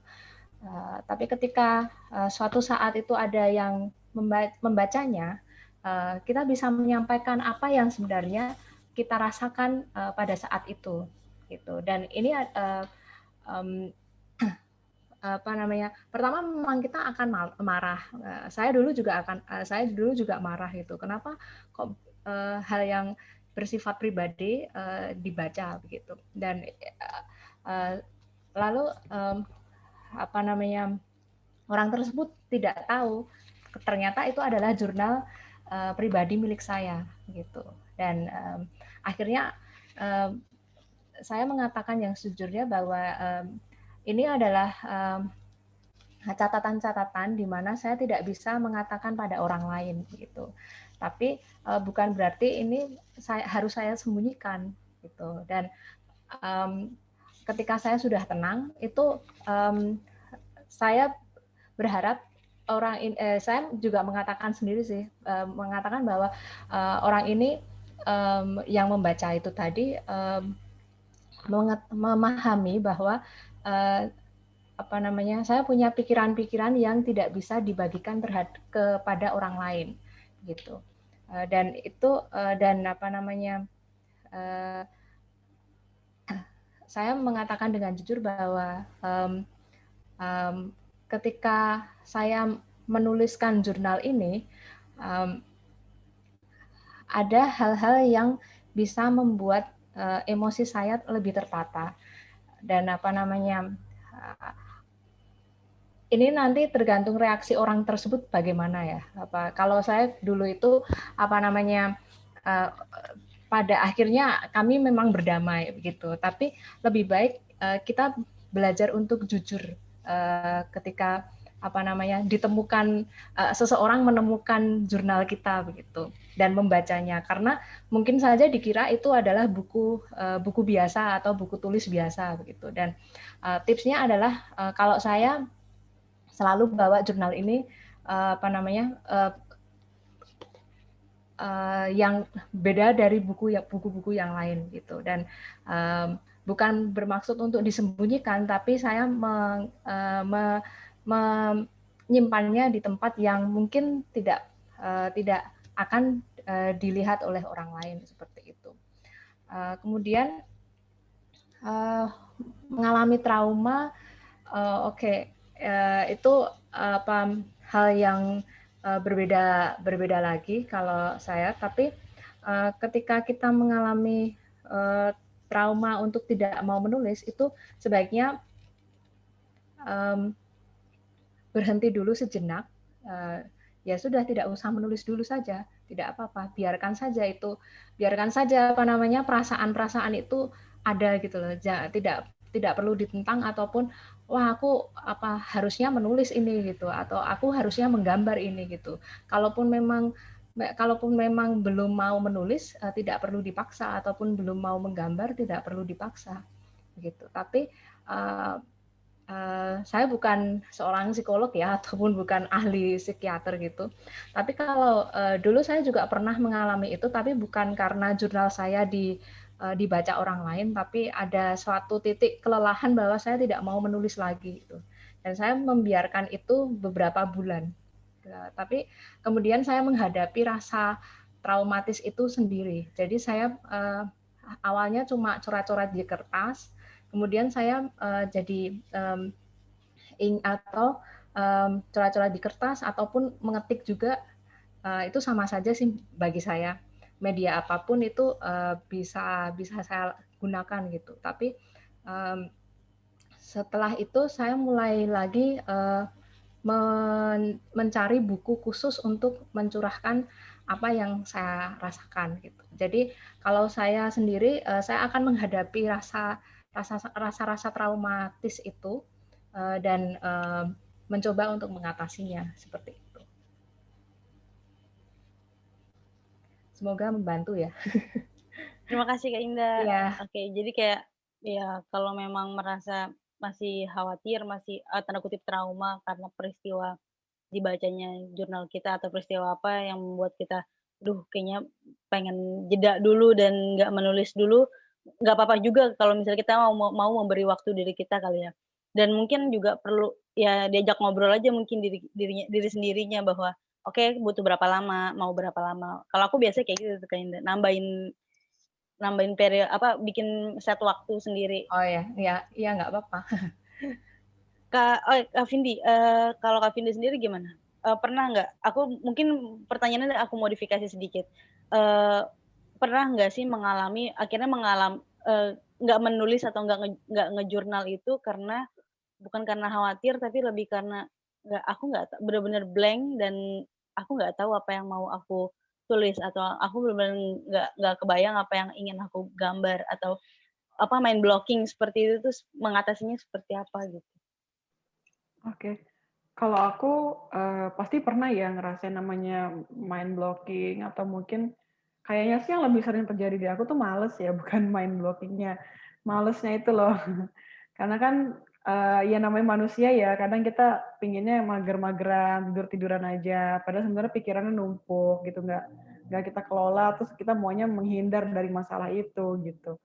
Speaker 2: Tapi ketika suatu saat itu ada yang membacanya, kita bisa menyampaikan apa yang sebenarnya kita rasakan pada saat itu gitu. Dan ini pertama memang kita akan marah. Saya dulu juga marah gitu. Kenapa kok hal yang bersifat pribadi dibaca begitu. Dan lalu orang tersebut tidak tahu ternyata itu adalah jurnal pribadi milik saya gitu. Dan akhirnya saya mengatakan yang sejujurnya bahwa ini adalah catatan-catatan di mana saya tidak bisa mengatakan pada orang lain gitu. Tapi bukan berarti ini harus saya sembunyikan gitu. Dan ketika saya sudah tenang itu saya berharap saya juga mengatakan sendiri sih, mengatakan bahwa orang ini yang membaca itu tadi memahami bahwa saya punya pikiran-pikiran yang tidak bisa dibagikan kepada orang lain gitu. Dan itu saya mengatakan dengan jujur bahwa ketika saya menuliskan jurnal ini, ada hal-hal yang bisa membuat emosi saya lebih tertata. Dan ini nanti tergantung reaksi orang tersebut bagaimana ya. Kalau saya dulu itu pada akhirnya kami memang berdamai begitu. Tapi lebih baik kita belajar untuk jujur ketika ditemukan seseorang menemukan jurnal kita begitu dan membacanya, karena mungkin saja dikira itu adalah buku biasa atau buku tulis biasa begitu. Dan tipsnya adalah kalau saya selalu bawa jurnal ini yang beda dari buku-buku yang lain gitu. Dan bukan bermaksud untuk disembunyikan, tapi saya menyimpannya di tempat yang mungkin tidak akan dilihat oleh orang lain seperti itu. Kemudian mengalami trauma, itu hal yang berbeda lagi kalau saya. Tapi ketika kita mengalami trauma untuk tidak mau menulis itu sebaiknya berhenti dulu sejenak. Ya sudah, tidak usah menulis dulu saja, tidak apa-apa, biarkan saja perasaan-perasaan itu ada gitu loh. Tidak perlu ditentang ataupun wah aku harusnya menulis ini gitu, atau aku harusnya menggambar ini gitu. Kalaupun memang belum mau menulis, tidak perlu dipaksa, ataupun belum mau menggambar tidak perlu dipaksa gitu. Tapi saya bukan seorang psikolog ya, ataupun bukan ahli psikiater gitu. Tapi kalau dulu saya juga pernah mengalami itu, tapi bukan karena jurnal saya dibaca orang lain, tapi ada suatu titik kelelahan bahwa saya tidak mau menulis lagi gitu. Dan saya membiarkan itu beberapa bulan. Tapi kemudian saya menghadapi rasa traumatis itu sendiri. Jadi saya awalnya cuma coret-coret di kertas. Kemudian saya jadi atau coret-coret di kertas ataupun mengetik juga, itu sama saja sih bagi saya. Media apapun itu bisa saya gunakan gitu. Tapi setelah itu saya mulai lagi mencari buku khusus untuk mencurahkan apa yang saya rasakan gitu. Jadi kalau saya sendiri, saya akan menghadapi rasa traumatis itu dan mencoba untuk mengatasinya seperti itu. Semoga membantu ya.
Speaker 1: Terima kasih Kak Indah.
Speaker 2: Iya.
Speaker 1: Oke, jadi kayak ya kalau memang merasa masih khawatir, masih tanda kutip trauma karena peristiwa dibacanya jurnal kita atau peristiwa apa yang membuat kita, duh kayaknya pengen jeda dulu dan nggak menulis dulu, nggak apa-apa juga kalau misalnya kita mau memberi waktu diri kita kali ya. Dan mungkin juga perlu ya diajak ngobrol aja mungkin diri sendirinya bahwa, oke butuh berapa lama, mau berapa lama. Kalau aku biasanya kayak gitu tuh Kak Indah, nambahin bikin set waktu sendiri.
Speaker 2: Oh ya, iya nggak apa-apa.
Speaker 1: Kak Vindi, kalau Kak Vindi sendiri gimana? Pernah nggak aku mungkin pertanyaannya aku modifikasi sedikit, pernah nggak sih akhirnya nggak menulis atau nggak ngejurnal itu bukan karena khawatir, tapi lebih karena aku nggak bener-bener blank dan aku nggak tahu apa yang mau aku tulis atau aku bener-bener nggak kebayang apa yang ingin aku gambar atau mind blocking seperti itu tuh mengatasinya seperti apa gitu?
Speaker 3: Oke. Kalau aku pasti pernah ya ngerasain namanya mind blocking atau mungkin kayaknya sih yang lebih sering terjadi di aku tuh males ya, bukan mind blockingnya. Malesnya itu loh. Karena kan ya namanya manusia ya, kadang kita pinginnya mager-mageran, tidur-tiduran aja. Padahal sebenarnya pikirannya numpuk gitu, nggak kita kelola, terus kita maunya menghindar dari masalah itu gitu.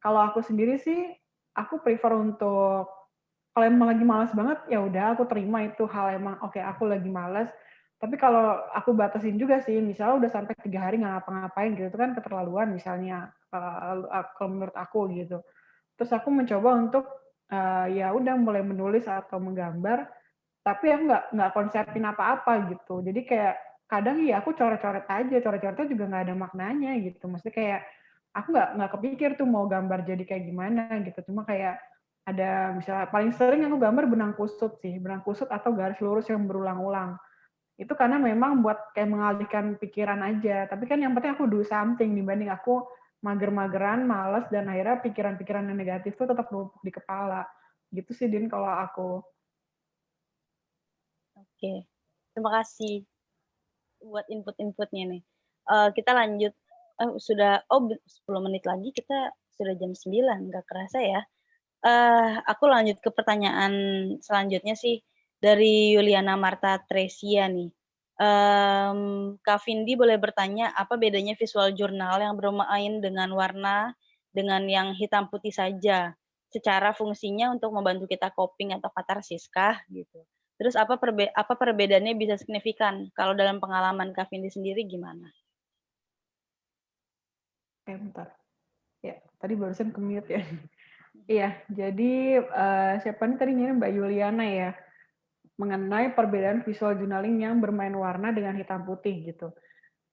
Speaker 3: Kalau aku sendiri sih, aku prefer untuk kalau emang lagi malas banget, ya udah aku terima itu hal emang oke aku lagi malas. Tapi kalau aku batasin juga sih, misalnya udah sampai 3 hari nggak ngapa-ngapain gitu, itu kan keterlaluan misalnya kalau menurut aku gitu. Terus aku mencoba untuk ya udah mulai menulis atau menggambar, tapi aku nggak konsepin apa-apa gitu. Jadi kayak kadang ya aku coret-coret aja, coret-coretnya juga nggak ada maknanya gitu. Maksudnya kayak aku nggak kepikir tuh mau gambar jadi kayak gimana gitu. Cuma kayak ada misalnya paling sering aku gambar benang kusut atau garis lurus yang berulang-ulang. Itu karena memang buat kayak mengalihkan pikiran aja. Tapi kan yang penting aku do something dibanding aku mager-mageran, malas, dan akhirnya pikiran-pikiran yang negatif tuh tetap numpuk di kepala. Gitu sih, Din, kalau aku.
Speaker 1: Oke, terima kasih buat input-inputnya nih. Kita lanjut, sudah 10 menit lagi kita sudah jam 9, nggak kerasa ya. Aku lanjut ke pertanyaan selanjutnya sih, dari Yuliana Marta Tresia nih. Kak Vindi boleh bertanya, apa bedanya visual jurnal yang bermain dengan warna dengan yang hitam putih saja? Secara fungsinya untuk membantu kita coping atau katarsis kah? Gitu. Terus apa perbedaannya bisa signifikan? Kalau dalam pengalaman Kak Vindi sendiri gimana?
Speaker 3: Bentar. Ya, tadi barusan ke-mute ya. Iya, jadi siapa nih tadi Mbak Yuliana ya, mengenai perbedaan visual journaling yang bermain warna dengan hitam putih gitu.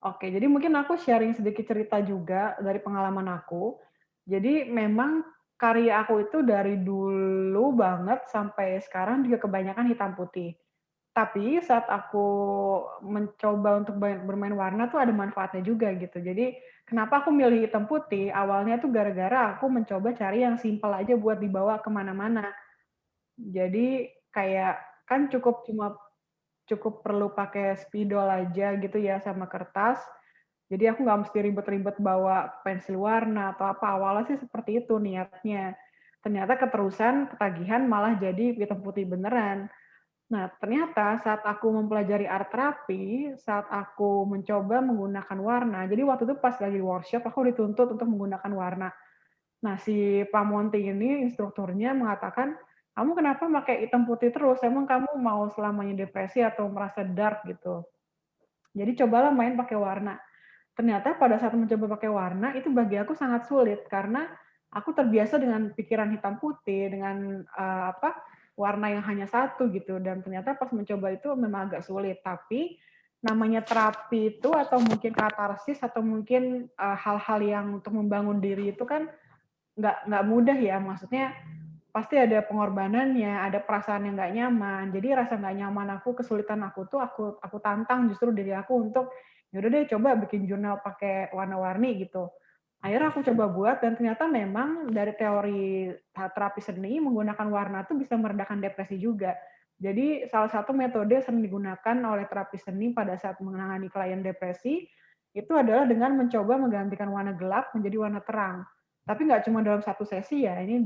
Speaker 3: Oke, jadi mungkin aku sharing sedikit cerita juga dari pengalaman aku. Jadi memang karya aku itu dari dulu banget sampai sekarang juga kebanyakan hitam putih. Tapi saat aku mencoba untuk bermain warna tuh ada manfaatnya juga gitu. Jadi kenapa aku milih hitam putih? Awalnya tuh gara-gara aku mencoba cari yang simpel aja buat dibawa kemana-mana. Jadi kayak kan cukup perlu pakai spidol aja gitu ya sama kertas. Jadi aku nggak mesti ribet-ribet bawa pensil warna atau apa. Awalnya sih seperti itu niatnya. Ternyata keterusan, ketagihan malah jadi hitam putih beneran. Nah, ternyata saat aku mempelajari art terapi, saat aku mencoba menggunakan warna, jadi waktu itu pas lagi workshop, aku dituntut untuk menggunakan warna. Nah, si Pak Monty ini, instrukturnya mengatakan, kamu kenapa pakai hitam putih terus? Emang kamu mau selamanya depresi atau merasa dark gitu? Jadi cobalah main pakai warna. Ternyata pada saat mencoba pakai warna, itu bagi aku sangat sulit, karena aku terbiasa dengan pikiran hitam putih, dengan warna yang hanya satu gitu, dan ternyata pas mencoba itu memang agak sulit. Tapi namanya terapi itu atau mungkin katarsis atau mungkin hal-hal yang untuk membangun diri itu kan nggak mudah ya, maksudnya pasti ada pengorbanannya, ada perasaan yang nggak nyaman. Jadi rasa nggak nyaman aku, kesulitan aku tuh aku tantang justru diri aku untuk yaudah deh coba bikin jurnal pakai warna-warni gitu. Akhirnya aku coba buat dan ternyata memang dari teori terapi seni menggunakan warna tuh bisa meredakan depresi juga. Jadi salah satu metode sering digunakan oleh terapi seni pada saat menangani klien depresi itu adalah dengan mencoba menggantikan warna gelap menjadi warna terang. Tapi nggak cuma dalam satu sesi ya, ini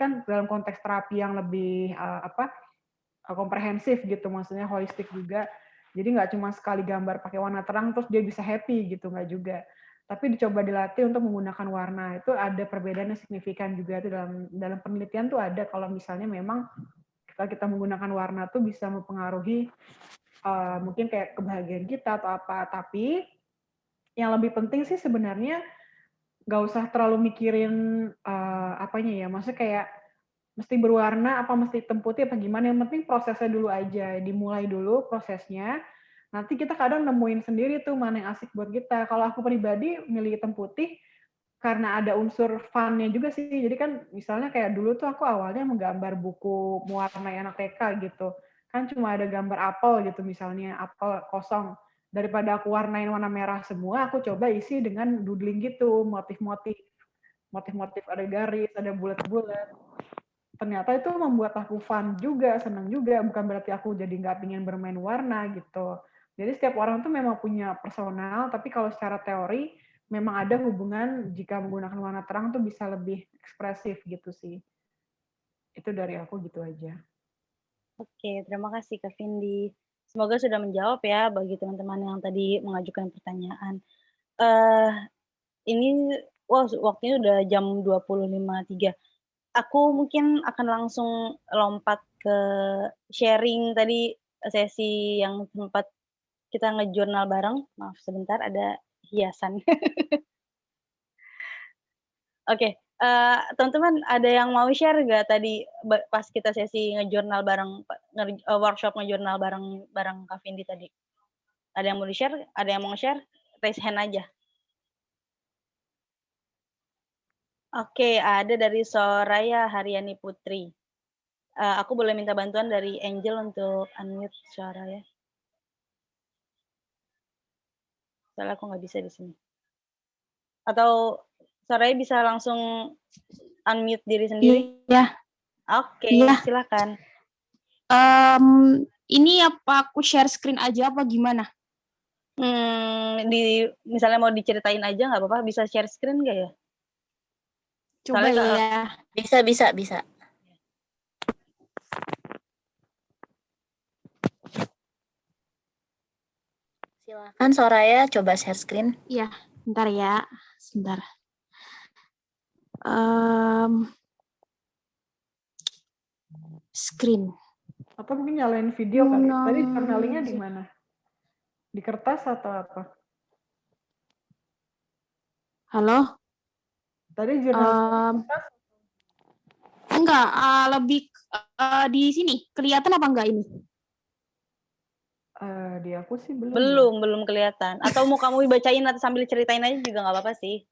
Speaker 3: kan dalam konteks terapi yang lebih komprehensif gitu, maksudnya holistik juga. Jadi nggak cuma sekali gambar pakai warna terang terus dia bisa happy gitu, nggak juga. Tapi dicoba dilatih untuk menggunakan warna, itu ada perbedaan yang signifikan juga itu dalam penelitian tuh ada kalau misalnya memang kita menggunakan warna tuh bisa mempengaruhi mungkin kayak kebahagiaan kita atau apa. Tapi yang lebih penting sih sebenarnya nggak usah terlalu mikirin apanya ya, maksudnya kayak mesti berwarna apa mesti hitam putih apa gimana, yang penting prosesnya dulu aja, dimulai dulu prosesnya, nanti kita kadang nemuin sendiri tuh mana yang asik buat kita. Kalau aku pribadi milih hitam putih karena ada unsur fun-nya juga sih, jadi kan misalnya kayak dulu tuh aku awalnya menggambar buku mewarnai anak TK gitu, kan cuma ada gambar apel gitu misalnya, apel kosong, daripada aku warnain warna merah semua, aku coba isi dengan doodling gitu, motif-motif ada garis, ada bulat-bulat. Ternyata itu membuat aku fun juga, senang juga, bukan berarti aku jadi nggak pengen bermain warna gitu. Jadi setiap orang tuh memang punya personal, tapi kalau secara teori memang ada hubungan jika menggunakan warna terang tuh bisa lebih ekspresif gitu sih. Itu dari aku gitu aja.
Speaker 1: Oke, terima kasih Kak Vindi. Semoga sudah menjawab ya bagi teman-teman yang tadi mengajukan pertanyaan. Eh, ini waktunya udah jam 20.53. Aku mungkin akan langsung lompat ke sharing tadi sesi yang sempat kita ngejurnal bareng. Maaf sebentar ada hiasan. Oke, teman-teman ada yang mau share nggak tadi pas kita sesi ngejurnal bareng workshop ngejurnal bareng Kak Vindi tadi? Ada yang mau di-share? Ada yang mau share? Raise hand aja. Oke, ada dari Soraya Haryani Putri. Aku boleh minta bantuan dari Angel untuk unmute suara ya. Soalnya aku nggak bisa di sini. Atau Soraya bisa langsung unmute diri sendiri?
Speaker 4: Iya.
Speaker 1: Oke,
Speaker 4: Iya.
Speaker 1: silakan.
Speaker 4: Ini apa aku share screen aja apa gimana?
Speaker 1: Misalnya mau diceritain aja nggak apa-apa, bisa share screen nggak ya?
Speaker 4: Coba ya.
Speaker 5: Bisa. Silakan Soraya, coba share screen.
Speaker 4: Iya, bentar ya. Sebentar. Screen.
Speaker 3: Atau mungkin nyalain video kali. Tadi journalingnya di mana? Di kertas atau apa?
Speaker 4: Halo?
Speaker 3: Tadi jurnal kertas?
Speaker 4: Enggak, lebih di sini. Kelihatan apa enggak ini?
Speaker 3: Di aku sih belum.
Speaker 1: Belum kelihatan. Atau mau kamu bacain atau sambil ceritain aja juga nggak apa-apa sih.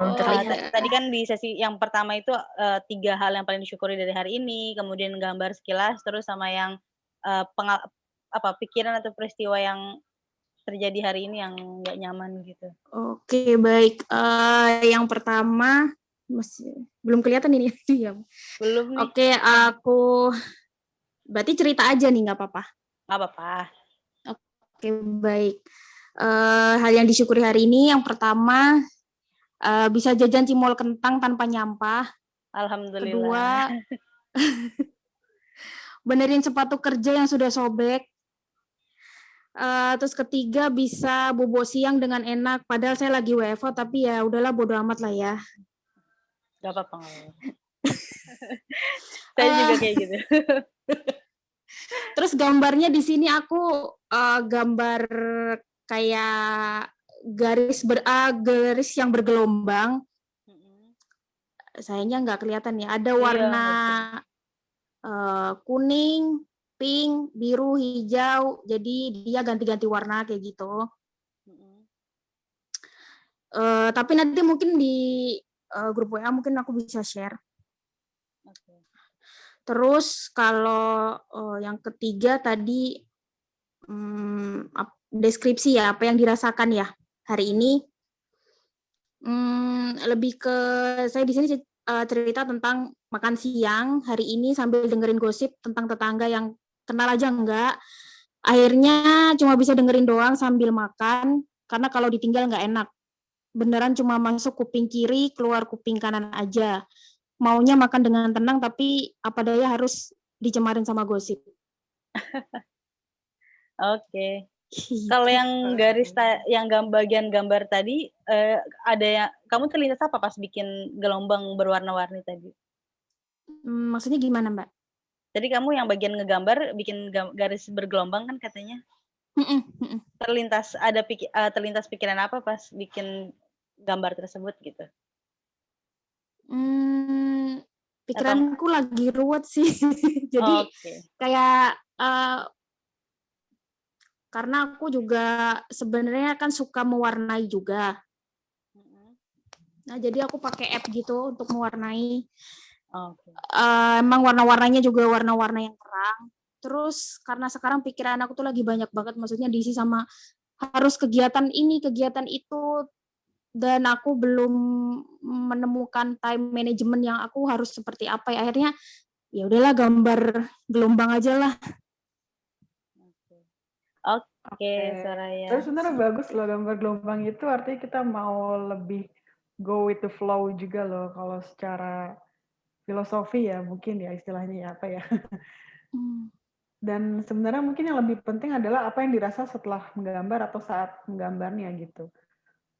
Speaker 5: Belum terlihat.
Speaker 1: Tadi kan di sesi yang pertama itu 3 hal yang paling disyukuri dari hari ini, kemudian gambar sekilas, terus sama yang pikiran atau peristiwa yang terjadi hari ini yang nggak nyaman gitu.
Speaker 4: Oke, baik. Yang pertama belum kelihatan ini ya.
Speaker 1: Belum nih.
Speaker 4: Oke, aku berarti cerita aja nih, nggak apa-apa.
Speaker 1: Nggak apa-apa.
Speaker 4: Oke, baik. Hal yang disyukuri hari ini yang pertama bisa jajan cimol kentang tanpa nyampah.
Speaker 1: Alhamdulillah.
Speaker 4: Kedua, benerin sepatu kerja yang sudah sobek. Terus ketiga, bisa bobo siang dengan enak. Padahal saya lagi WFO, tapi ya udahlah, bodo amat lah ya.
Speaker 1: Gak apa-apa. Saya juga kayak gitu.
Speaker 4: Terus gambarnya di sini aku gambar kayak garis yang bergelombang. Sayangnya nggak kelihatan ya. Ada warna kuning, pink, biru, hijau. Jadi dia ganti-ganti warna kayak gitu. Tapi nanti mungkin di grup WA mungkin aku bisa share. Terus kalau yang ketiga tadi deskripsi ya, apa yang dirasakan ya hari ini. Lebih ke saya di sini cerita tentang makan siang hari ini sambil dengerin gosip tentang tetangga yang kenal aja enggak. Akhirnya cuma bisa dengerin doang sambil makan, karena kalau ditinggal nggak enak. Beneran cuma masuk kuping kiri, keluar kuping kanan aja. Maunya makan dengan tenang, tapi apa daya harus dicemarin sama gosip.
Speaker 1: Oke. Kalau yang bagian gambar tadi, ada yang kamu terlintas apa pas bikin gelombang berwarna-warni tadi?
Speaker 4: Maksudnya gimana, Mbak?
Speaker 1: Jadi kamu yang bagian ngegambar bikin garis bergelombang kan katanya? Terlintas pikiran apa pas bikin gambar tersebut gitu?
Speaker 4: Pikiranku lagi ruwet sih. Jadi kayak karena aku juga sebenarnya kan suka mewarnai juga. Nah, jadi aku pakai app gitu untuk mewarnai. Emang warna-warnanya juga warna-warna yang terang. Terus karena sekarang pikiran aku tuh lagi banyak banget, maksudnya diisi sama harus kegiatan ini, kegiatan itu, dan aku belum menemukan time management yang aku harus seperti apa ya. Akhirnya ya udahlah gambar gelombang aja lah.
Speaker 1: Oke, Soraya.
Speaker 3: Terus sebenarnya bagus loh gambar gelombang itu, artinya kita mau lebih go with the flow juga loh, kalau secara filosofi ya mungkin ya istilahnya ya apa ya. Dan sebenarnya mungkin yang lebih penting adalah apa yang dirasa setelah menggambar atau saat menggambarnya gitu.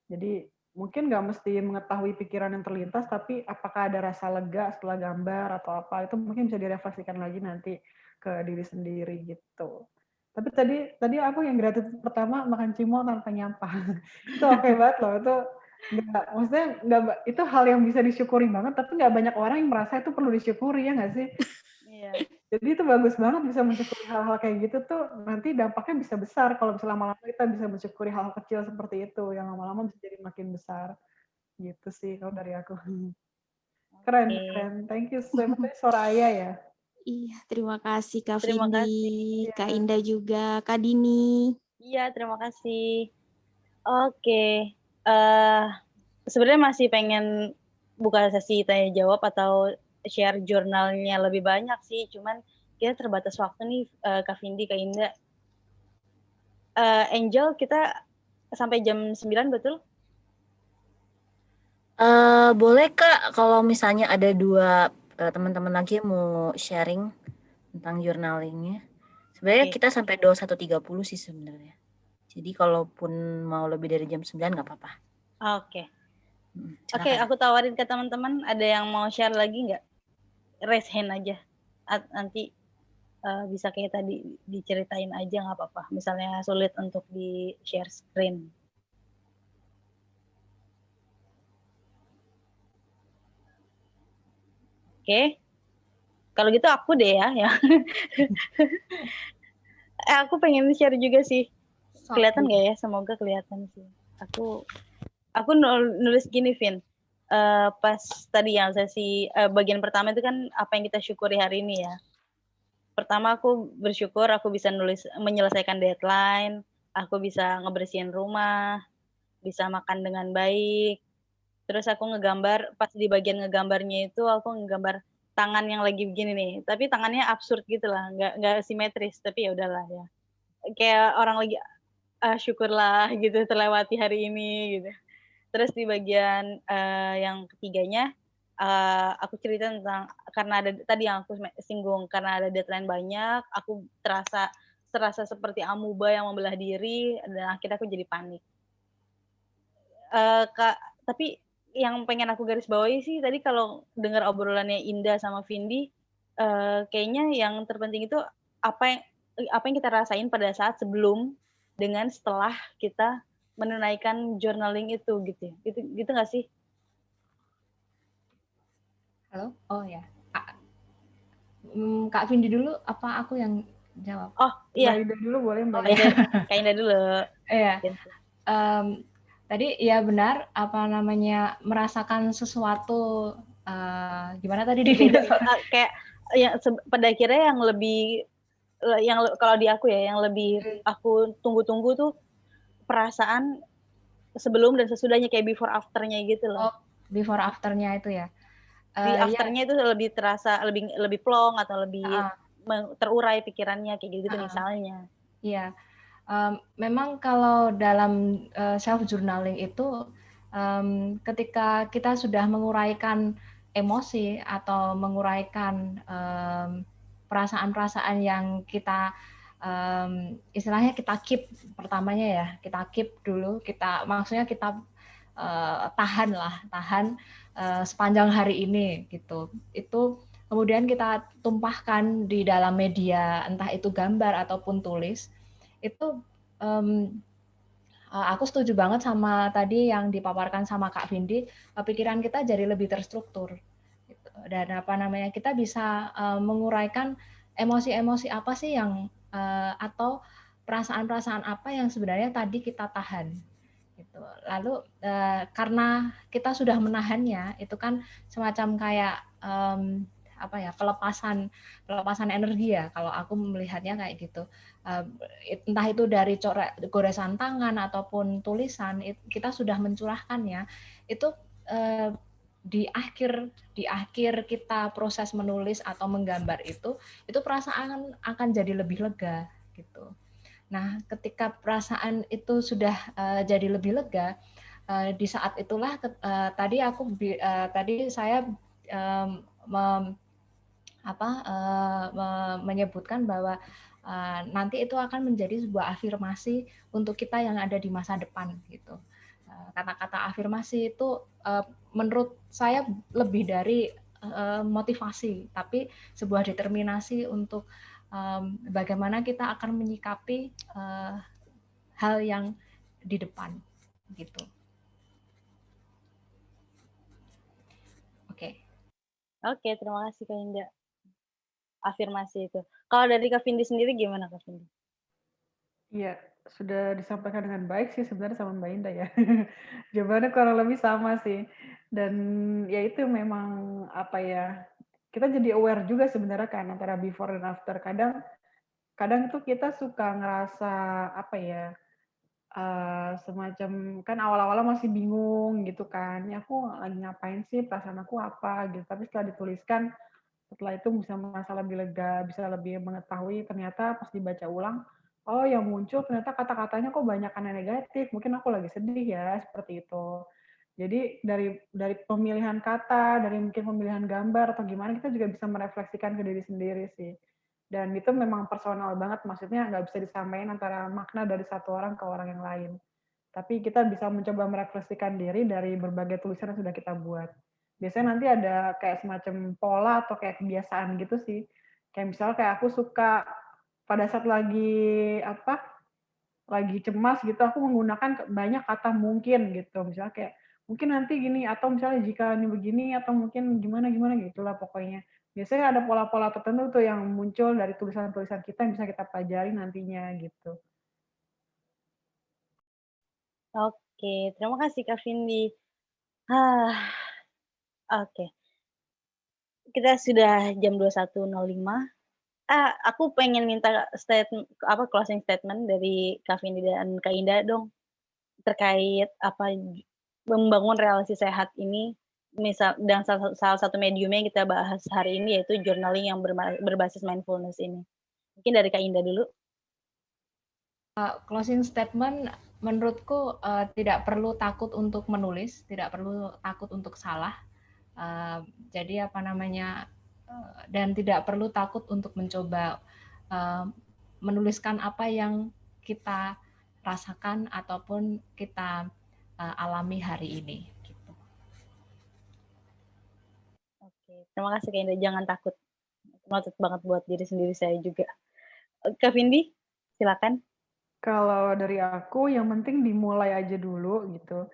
Speaker 3: Jadi mungkin nggak mesti mengetahui pikiran yang terlintas, tapi apakah ada rasa lega setelah gambar atau apa, itu mungkin bisa direfleksikan lagi nanti ke diri sendiri gitu. Tapi tadi aku yang gratitude pertama makan cimol tanpa nyampah. Itu oke banget loh, itu hal yang bisa disyukuri banget, tapi nggak banyak orang yang merasa itu perlu disyukuri, ya nggak sih?
Speaker 1: Iya.
Speaker 3: Jadi itu bagus banget bisa mensyukuri hal-hal kayak gitu tuh, nanti dampaknya bisa besar kalau misalnya lama-lama kita bisa mensyukuri hal kecil seperti itu, yang lama-lama bisa jadi makin besar. Gitu sih kalau dari aku. Keren. Thank you so much, Soraya ya.
Speaker 4: Iya, terima kasih Kak Vindi, Kak Indah juga, Kak Dini.
Speaker 1: Iya, terima kasih. Oke, sebenarnya masih pengen buka sesi tanya jawab atau share jurnalnya lebih banyak sih, cuman kita terbatas waktu nih, Kak Vindi, Kak Indah. Angel, kita sampai jam 9 betul?
Speaker 5: Boleh Kak, kalau misalnya ada 2 teman-teman lagi mau sharing tentang journalingnya. Sebenarnya kita sampai 21.30 sih sebenarnya. Jadi kalaupun mau lebih dari jam 9 nggak apa-apa.
Speaker 1: Oke, aku tawarin ke teman-teman, ada yang mau share lagi nggak? Raise hand aja. Nanti bisa kayak tadi diceritain aja nggak apa-apa. Misalnya sulit untuk di share screen. Oke. Kalau gitu aku deh ya. Aku pengen share juga sih. Kelihatan nggak ya? Semoga kelihatan sih. Aku nulis gini, Vin. pas tadi yang sesi bagian pertama itu kan apa yang kita syukuri hari ini ya. Pertama aku bersyukur aku bisa menyelesaikan deadline, aku bisa ngebersihin rumah, bisa makan dengan baik. Terus aku ngegambar, pas di bagian ngegambarnya itu aku ngegambar tangan yang lagi begini nih, tapi tangannya absurd gitu lah, nggak simetris, tapi ya udahlah ya. Kayak orang lagi, syukurlah gitu terlewati hari ini gitu. Terus di bagian, yang ketiganya, aku cerita tentang karena ada tadi yang aku singgung, karena ada deadline banyak, aku serasa seperti amuba yang membelah diri dan akhirnya aku jadi panik. Kak, tapi yang pengen aku garis bawahi sih tadi kalau dengar obrolannya Indah sama Vindi, kayaknya yang terpenting itu apa yang kita rasain pada saat sebelum dengan setelah kita menunaikan journaling itu gitu ya. Gitu nggak sih?
Speaker 2: Halo? Oh ya. Kak Vindi dulu apa aku yang jawab?
Speaker 1: Oh iya.
Speaker 3: Mbak Indah dulu boleh Mbak.
Speaker 1: Kak Indah dulu.
Speaker 2: Iya. Tadi ya benar apa namanya merasakan sesuatu gimana tadi
Speaker 1: kayak ya pada akhirnya yang lebih kalau di aku ya yang lebih aku tunggu-tunggu tuh perasaan sebelum dan sesudahnya kayak before afternya gitu loh.
Speaker 2: Oh, before afternya itu ya.
Speaker 1: Di afternya itu lebih terasa lebih plong atau lebih terurai pikirannya kayak gitu misalnya.
Speaker 2: Iya. Memang kalau dalam self journaling itu ketika kita sudah menguraikan emosi atau menguraikan perasaan-perasaan yang kita istilahnya kita keep pertamanya ya, kita keep dulu, maksudnya kita tahan sepanjang hari ini gitu. Itu kemudian kita tumpahkan di dalam media, entah itu gambar ataupun tulis. Itu aku setuju banget sama tadi yang dipaparkan sama Kak Vindi, pikiran kita jadi lebih terstruktur. Dan apa namanya, kita bisa menguraikan emosi-emosi apa sih yang atau perasaan-perasaan apa yang sebenarnya tadi kita tahan. Gitu. Lalu karena kita sudah menahannya, itu kan semacam kayak apa ya, pelepasan energi ya, kalau aku melihatnya kayak gitu. Entah itu dari goresan tangan ataupun tulisan, kita sudah mencurahkannya. Itu di akhir kita proses menulis atau menggambar itu perasaan akan jadi lebih lega gitu. Nah, ketika perasaan itu sudah jadi lebih lega, di saat itulah tadi saya menyebutkan bahwa nanti itu akan menjadi sebuah afirmasi untuk kita yang ada di masa depan gitu. Kata-kata afirmasi itu menurut saya lebih dari motivasi, tapi sebuah determinasi untuk bagaimana kita akan menyikapi hal yang di depan gitu.
Speaker 1: Oke, terima kasih Kak Indah. Afirmasi itu. Kalau dari Kak Vindi sendiri gimana Kak Vindi?
Speaker 3: Iya, sudah disampaikan dengan baik sih sebenarnya sama Mbak Indah ya. Jawabannya kurang lebih sama sih. Dan ya itu memang apa ya, kita jadi aware juga sebenarnya kan antara before dan after. Kadang tuh kita suka ngerasa apa ya, semacam kan awal-awal masih bingung gitu kan, ya aku lagi ngapain sih, perasaan aku apa gitu. Tapi setelah dituliskan, setelah itu bisa merasa lebih lega, bisa lebih mengetahui ternyata pas dibaca ulang, oh yang muncul ternyata kata-katanya kok banyakan yang negatif, mungkin aku lagi sedih ya, seperti itu. Jadi dari pemilihan kata, dari mungkin pemilihan gambar atau gimana, kita juga bisa merefleksikan ke diri sendiri sih. Dan itu memang personal banget, maksudnya nggak bisa disampaikan antara makna dari satu orang ke orang yang lain. Tapi kita bisa mencoba merefleksikan diri dari berbagai tulisan yang sudah kita buat. Biasanya nanti ada kayak semacam pola atau kayak kebiasaan gitu sih. Kayak misalnya kayak aku suka pada saat lagi cemas gitu, aku menggunakan banyak kata mungkin gitu. Misalnya kayak mungkin nanti gini, atau misalnya jika ini begini, atau mungkin gimana gitulah pokoknya. Biasanya ada pola-pola tertentu tuh yang muncul dari tulisan-tulisan kita yang bisa kita pelajari nantinya gitu.
Speaker 1: Oke, terima kasih Kak Vindi. Oke. Kita sudah jam 21.05. Aku pengen minta closing statement dari Kak Vindi dan Kak Indah dong, terkait membangun relasi sehat ini, dan salah satu medium yang kita bahas hari ini yaitu journaling yang berbasis mindfulness ini. Mungkin dari Kak Indah dulu.
Speaker 2: Closing statement menurutku tidak perlu takut untuk menulis, tidak perlu takut untuk salah. Jadi dan tidak perlu takut untuk mencoba menuliskan apa yang kita rasakan ataupun kita alami hari ini. Gitu.
Speaker 1: Oke, terima kasih Kak Indah. Jangan takut. Noted banget buat diri sendiri saya juga. Kak Vindi, silakan.
Speaker 3: Kalau dari aku, yang penting dimulai aja dulu gitu.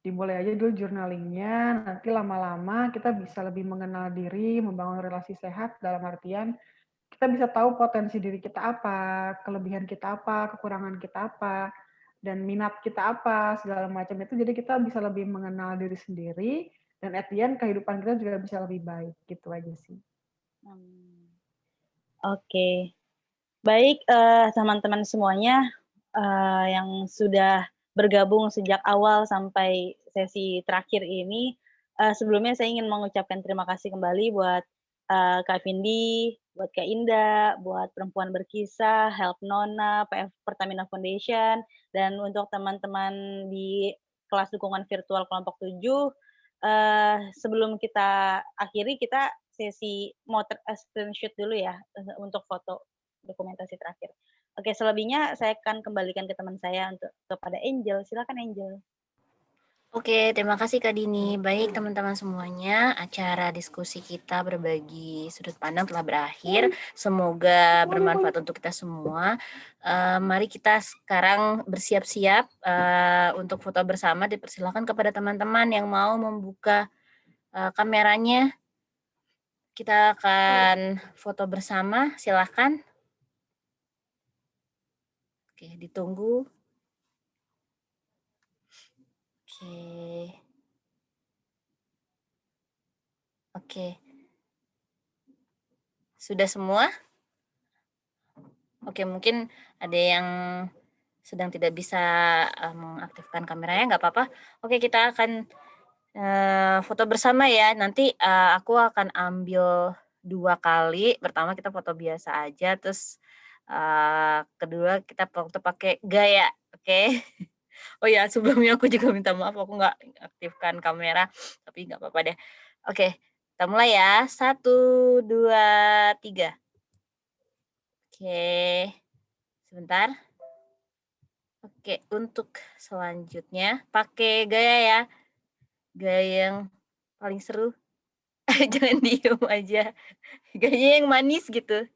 Speaker 3: Dimulai aja dulu journalingnya, nanti lama-lama kita bisa lebih mengenal diri, membangun relasi sehat dalam artian kita bisa tahu potensi diri kita apa, kelebihan kita apa, kekurangan kita apa, dan minat kita apa, segala macam itu. Jadi kita bisa lebih mengenal diri sendiri, dan at the end kehidupan kita juga bisa lebih baik. Gitu aja sih.
Speaker 1: Oke. Baik, teman-teman semuanya yang sudah bergabung sejak awal sampai sesi terakhir ini, sebelumnya saya ingin mengucapkan terima kasih kembali buat Kak Vindi, buat Kak Indah, buat Perempuan Berkisah, Help Nona, PF Pertamina Foundation, dan untuk teman-teman di kelas dukungan virtual kelompok 7, sebelum kita akhiri, kita sesi mau screenshot dulu ya untuk foto dokumentasi terakhir. Oke, selebihnya saya akan kembalikan ke teman saya kepada Angel. Silakan Angel.
Speaker 5: Oke, terima kasih Kak Dini. Baik teman-teman semuanya, acara diskusi kita berbagi sudut pandang telah berakhir. Semoga bermanfaat untuk kita semua. Mari kita sekarang bersiap-siap untuk foto bersama. Dipersilakan kepada teman-teman yang mau membuka kameranya. Kita akan foto bersama, silakan. Oke, ditunggu. Oke. Sudah semua? Oke, mungkin ada yang sedang tidak bisa mengaktifkan kameranya, nggak apa-apa. Oke, kita akan foto bersama ya. Nanti aku akan ambil 2 kali. Pertama kita foto biasa aja, terus kedua kita foto pakai gaya, oke? Oh ya, sebelumnya aku juga minta maaf aku nggak aktifkan kamera, tapi nggak apa-apa deh. Oke, kita mulai ya. 1, 2, 3. Oke, sebentar. Oke, untuk selanjutnya pakai gaya ya. Gaya yang paling seru. Jangan diem aja. Gayanya yang manis gitu.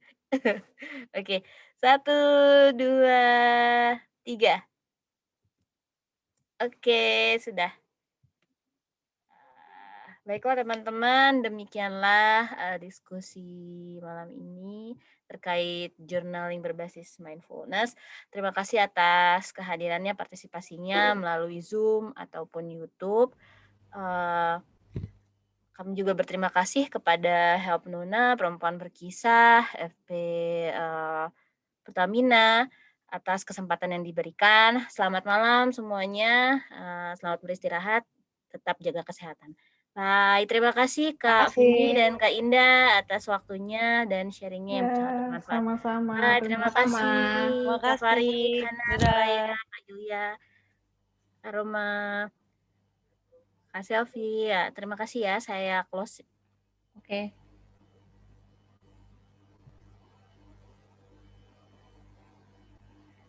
Speaker 5: Oke, 1, 2, 3. Oke, sudah. Baiklah teman-teman, demikianlah diskusi malam ini terkait journaling berbasis mindfulness. Terima kasih atas kehadirannya, partisipasinya melalui Zoom ataupun YouTube. Kami juga berterima kasih kepada Help Nona, Perempuan Berkisah, FP Pertamina atas kesempatan yang diberikan. Selamat malam semuanya, selamat beristirahat, tetap jaga kesehatan. Baik, terima kasih Kak Vindi dan Kak Indah atas waktunya dan sharingnya yang sangat bermanfaat.
Speaker 3: Sama-sama.
Speaker 5: Baik, terima kasih.
Speaker 1: Terima
Speaker 5: Kak Farid,
Speaker 1: kasih.
Speaker 5: Hana, Soraya, Kak Julia, Aroma, Kak Selvi. Ya, terima kasih ya, saya close.
Speaker 2: Oke.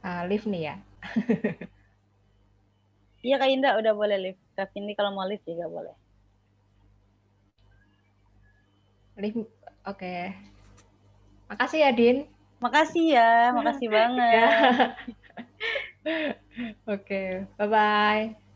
Speaker 2: Live nih ya.
Speaker 1: Iya Kak Indah udah boleh live. Kak Vindi kalau mau live juga boleh.
Speaker 2: Live, oke. Makasih ya, Din.
Speaker 1: Makasih ya, makasih banget.
Speaker 2: Oke, bye-bye.